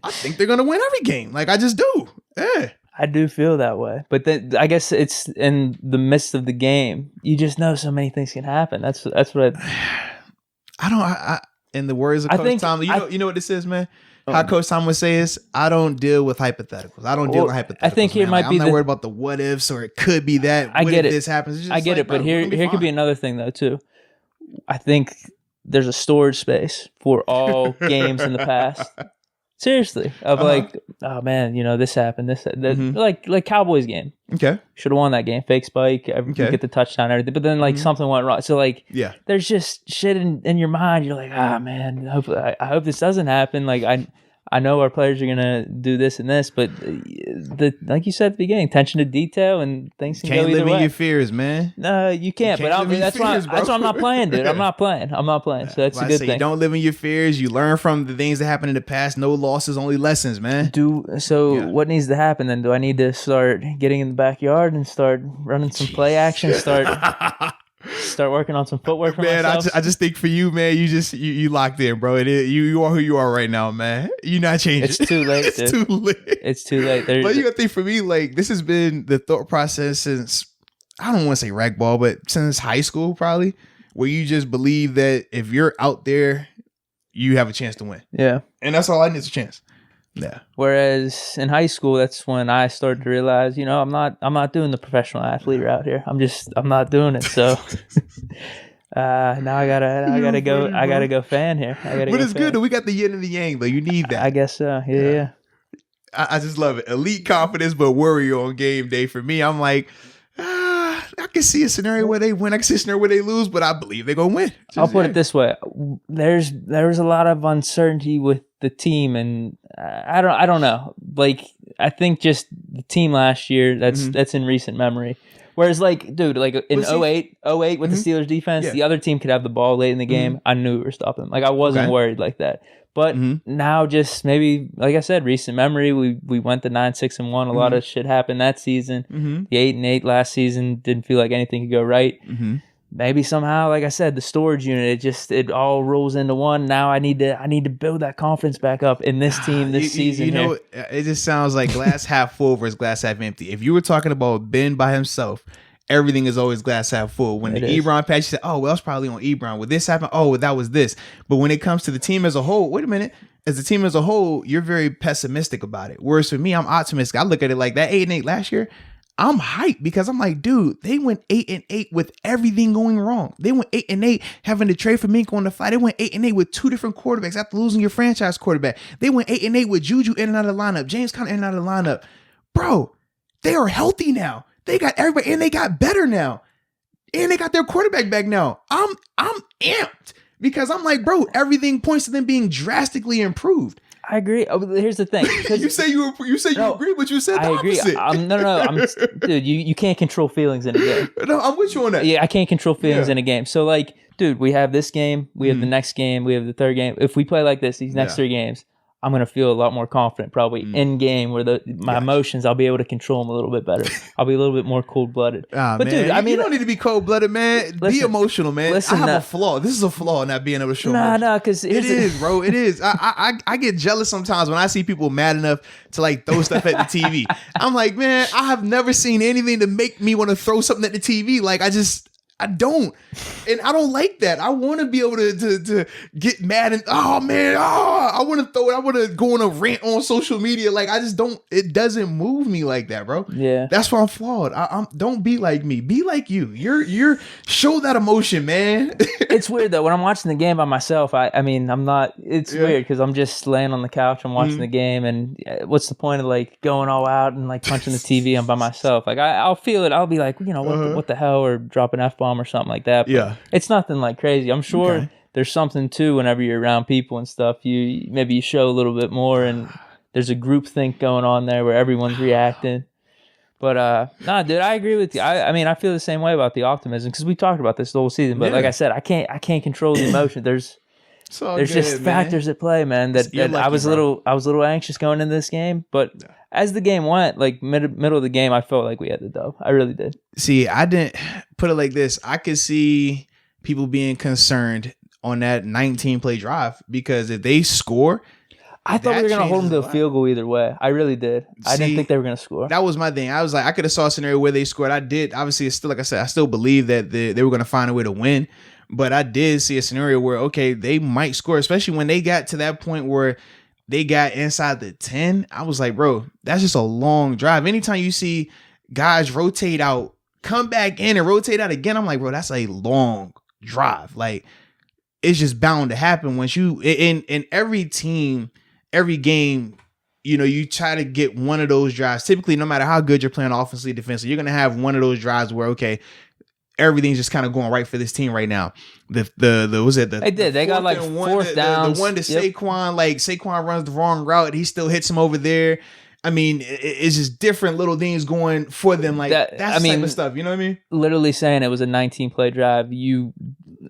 I think they're going to win every game. Like, I just do. Yeah. I do feel that way, but then I guess it's in the midst of the game. You just know so many things can happen. That's what I in the words of Coach Tom, you know what this is, man. How Coach Tom would say is, I don't deal with hypotheticals. I don't deal with hypotheticals. I think here might be I'm not worried about the what ifs or it could be that. I get it. This happens. I get it, but here could be another thing though too. I think there's a storage space for all games in the past. Seriously, of like, oh man, this happened, like Cowboys game. Okay, should have won that game. Fake spike, get the touchdown, everything. But then like something went wrong. So like, there's just shit in your mind. You're like, man, I hope this doesn't happen. Like I know our players are gonna do this and this, but like you said at the beginning, attention to detail and things can go either way. Can't live in your fears, man. No, you can't. But that's why I'm not playing, dude. I'm not playing. So that's a good thing. You don't live in your fears. You learn from the things that happened in the past. No losses, only lessons, man. What needs to happen then? Do I need to start getting in the backyard and start running some play action? Start working on some footwork for myself. I just think for you, man, you locked in, bro. You are who you are right now, man. You're not changing. It's too late. It's too late. It's too late. But you gotta think for me, like this has been the thought process since I don't want to say ragdoll, but since high school probably, where you just believe that if you're out there, you have a chance to win. Yeah, and that's all I need is a chance. Yeah. Whereas in high school, that's when I started to realize, I'm not doing the professional athlete route here. I'm not doing it. So now I gotta go fan here. But it's good that we got the yin and the yang though. You need that. I guess so. Yeah. I just love it. Elite confidence, but worry on game day. For me, I'm like, I can see a scenario where they win. I can see a scenario where they lose, but I believe they're gonna win. I'll put it this way: there's a lot of uncertainty with the team, and I don't know. Like I think just the team last year. That's in recent memory. Whereas, like, dude, like in Well, see- 08 with the Steelers defense, Yeah. the other team could have the ball late in the game. I knew we were stopping them. Like, I wasn't Okay. worried like that. But now, just maybe, like I said, recent memory, we went to 9-6-1. A lot of shit happened that season. The 8-8 last season didn't feel like anything could go right. Maybe somehow, like I said, the storage unit, it all rolls into one. Now I need to build that confidence back up in this team this season. You know, it just sounds like glass half full versus glass half empty. If you were talking about Ben by himself, everything is always glass half full. When the Ebron patch, you said, "Oh, well, it's probably on Ebron. Well, this happened. Oh, well, that was this." But when it comes to the team as a whole, wait a minute. As a team as a whole, you're very pessimistic about it. Whereas for me, I'm optimistic. I look at it like that 8-8 last year. I'm hyped because I'm like, dude, they went 8-8 with everything going wrong. They went 8-8 having to trade for Minko on the fly. They went 8-8 with two different quarterbacks after losing your franchise quarterback. They went 8-8 with Juju in and out of the lineup, James Conner in and out of the lineup. Bro, they are healthy now. They got everybody and they got better now. And they got their quarterback back now. I'm amped because I'm like, bro, everything points to them being drastically improved. I agree. Oh, here's the thing. You say you agree, but you said the opposite. No. Dude, you can't control feelings in a game. No, I'm with you on that. Yeah, I can't control feelings in a game. So, like, dude, we have this game, we have the next game, we have the third game. If we play like this, these next 3 games, I'm going to feel a lot more confident probably in game where my emotions, I'll be able to control them a little bit better. I'll be a little bit more cold-blooded. But man, dude, I mean, you don't need to be cold-blooded, man. Be emotional, man. I have a flaw. This is a flaw, not being able to show emotion. No, because it is, bro. It is. I get jealous sometimes when I see people mad enough to like throw stuff at the TV. I'm like, man, I have never seen anything to make me want to throw something at the TV. Like, I don't. And I don't like that. I want to be able to get mad and, I want to throw it. I want to go on a rant on social media. Like, I just don't, it doesn't move me like that, bro. Yeah. That's why I'm flawed. Don't be like me. Be like you. You're show that emotion, man. It's weird though. When I'm watching the game by myself, I mean, I'm not, it's weird because I'm just laying on the couch. I'm watching the game and what's the point of like going all out and like punching the TV? I'm by myself. Like I'll feel it. I'll be like, what the hell, or drop an F-bomb or something like that. But it's nothing like crazy. I'm sure there's something too whenever you're around people and stuff. You show a little bit more and there's a group think going on there where everyone's reacting. But nah, dude, I agree with you. I mean, I feel the same way about the optimism because we talked about this the whole season. But like I said, I can't control the emotion. There's just factors at play, man. That lucky, I was a little anxious going into this game, but as the game went, like middle of the game, I felt like we had the dub. I really did. See, I didn't put it like this. I could see people being concerned on that 19-play drive because if they score, I thought we were going to hold them to a field goal either way. I really did. I didn't think they were going to score. That was my thing. I was like, I could have saw a scenario where they scored. I did. Obviously, it's still, like I said, I still believe that they were going to find a way to win. But I did see a scenario where, okay, they might score, especially when they got to that point where they got inside the 10. I was like, bro, that's just a long drive. Anytime you see guys rotate out, come back in and rotate out again, I'm like, bro, that's a long drive. Like, it's just bound to happen once you, in every team, every game, you try to get one of those drives. Typically, no matter how good you're playing offensively, defensively, you're going to have one of those drives where, okay, everything's just kind of going right for this team right now. They got like fourth downs. The one to Saquon, like Saquon runs the wrong route, he still hits him over there. I mean, it's just different little things going for them. Like that's the type of stuff. You know what I mean? Literally saying it was a 19-play drive. You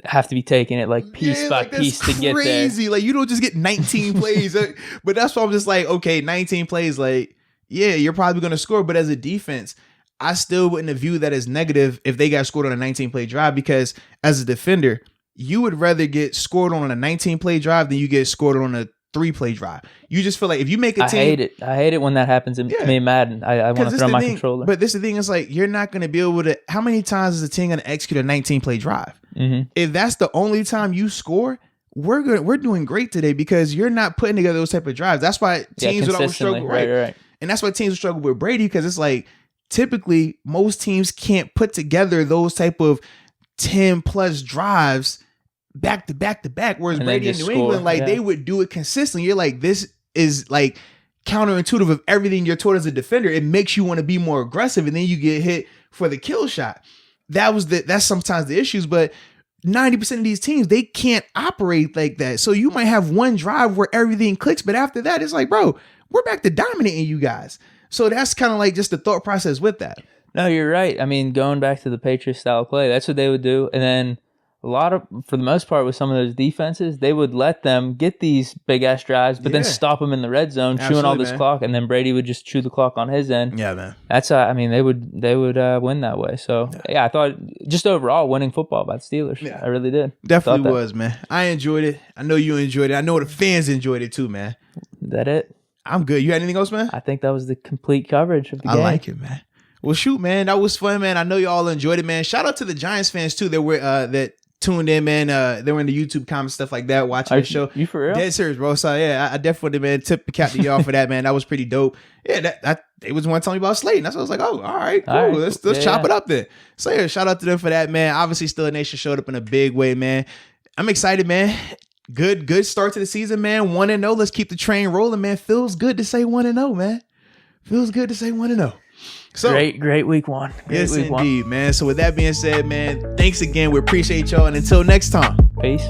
have to be taking it like piece by piece to get there. Crazy. Like you don't just get 19 plays. But that's why I'm just like, okay, 19 plays. Like, yeah, you're probably going to score. But as a defense, I still wouldn't have viewed that as negative if they got scored on a 19-play drive, because as a defender, you would rather get scored on a 19-play drive than you get scored on a 3-play drive. You just feel like if you make a team... I hate it when that happens to me, Madden. I want to throw my controller. But this is the thing, is like, you're not going to be able to... How many times is a team going to execute a 19-play drive? Mm-hmm. If that's the only time you score, we're doing great today because you're not putting together those type of drives. That's why teams would always struggle. Right. And that's why teams would struggle with Brady, because it's like, typically most teams can't put together those type of 10 plus drives back to back to back. Whereas Brady in New England, they would do it consistently. You're like, this is like counterintuitive of everything you're taught as a defender. It makes you want to be more aggressive, and then you get hit for the kill shot. That's sometimes the issues, but 90% of these teams, they can't operate like that. So you might have one drive where everything clicks, but after that, it's like, bro, we're back to dominating you guys. So that's kind of like just the thought process with that. No, you're right. I mean, going back to the Patriots style of play, that's what they would do. And then for the most part, with some of those defenses, they would let them get these big ass drives, but then stop them in the red zone, chewing all this clock, and then Brady would just chew the clock on his end. Yeah, man. That's I mean, they would win that way. So yeah, I thought just overall winning football by the Steelers. Yeah. I really did. Definitely was, man. I enjoyed it. I know you enjoyed it. I know the fans enjoyed it too, man. Is that it? I'm good. You got anything else, man? I think that was the complete coverage of the game. I like it, man. Well, shoot, man. That was fun, man. I know you all enjoyed it, man. Shout out to the Giants fans too that were that tuned in, man. They were in the YouTube comments, stuff like that, watching the show. You for real? Dead serious, bro. So yeah, I definitely, man, tip the cap to y'all for that, man. That was pretty dope. Yeah, that they was one telling me about Slayton. That's what I was like, oh, all right, cool. All right. Let's chop it up then. So yeah, shout out to them for that, man. Obviously, Steeler Nation showed up in a big way, man. I'm excited, man. Good start to the season, man. 1-0. Let's keep the train rolling, man. Feels good to say 1-0, man. Feels good to say 1-0. So great week one. Yes, indeed, man. So with that being said, man, thanks again. We appreciate y'all. And until next time. Peace.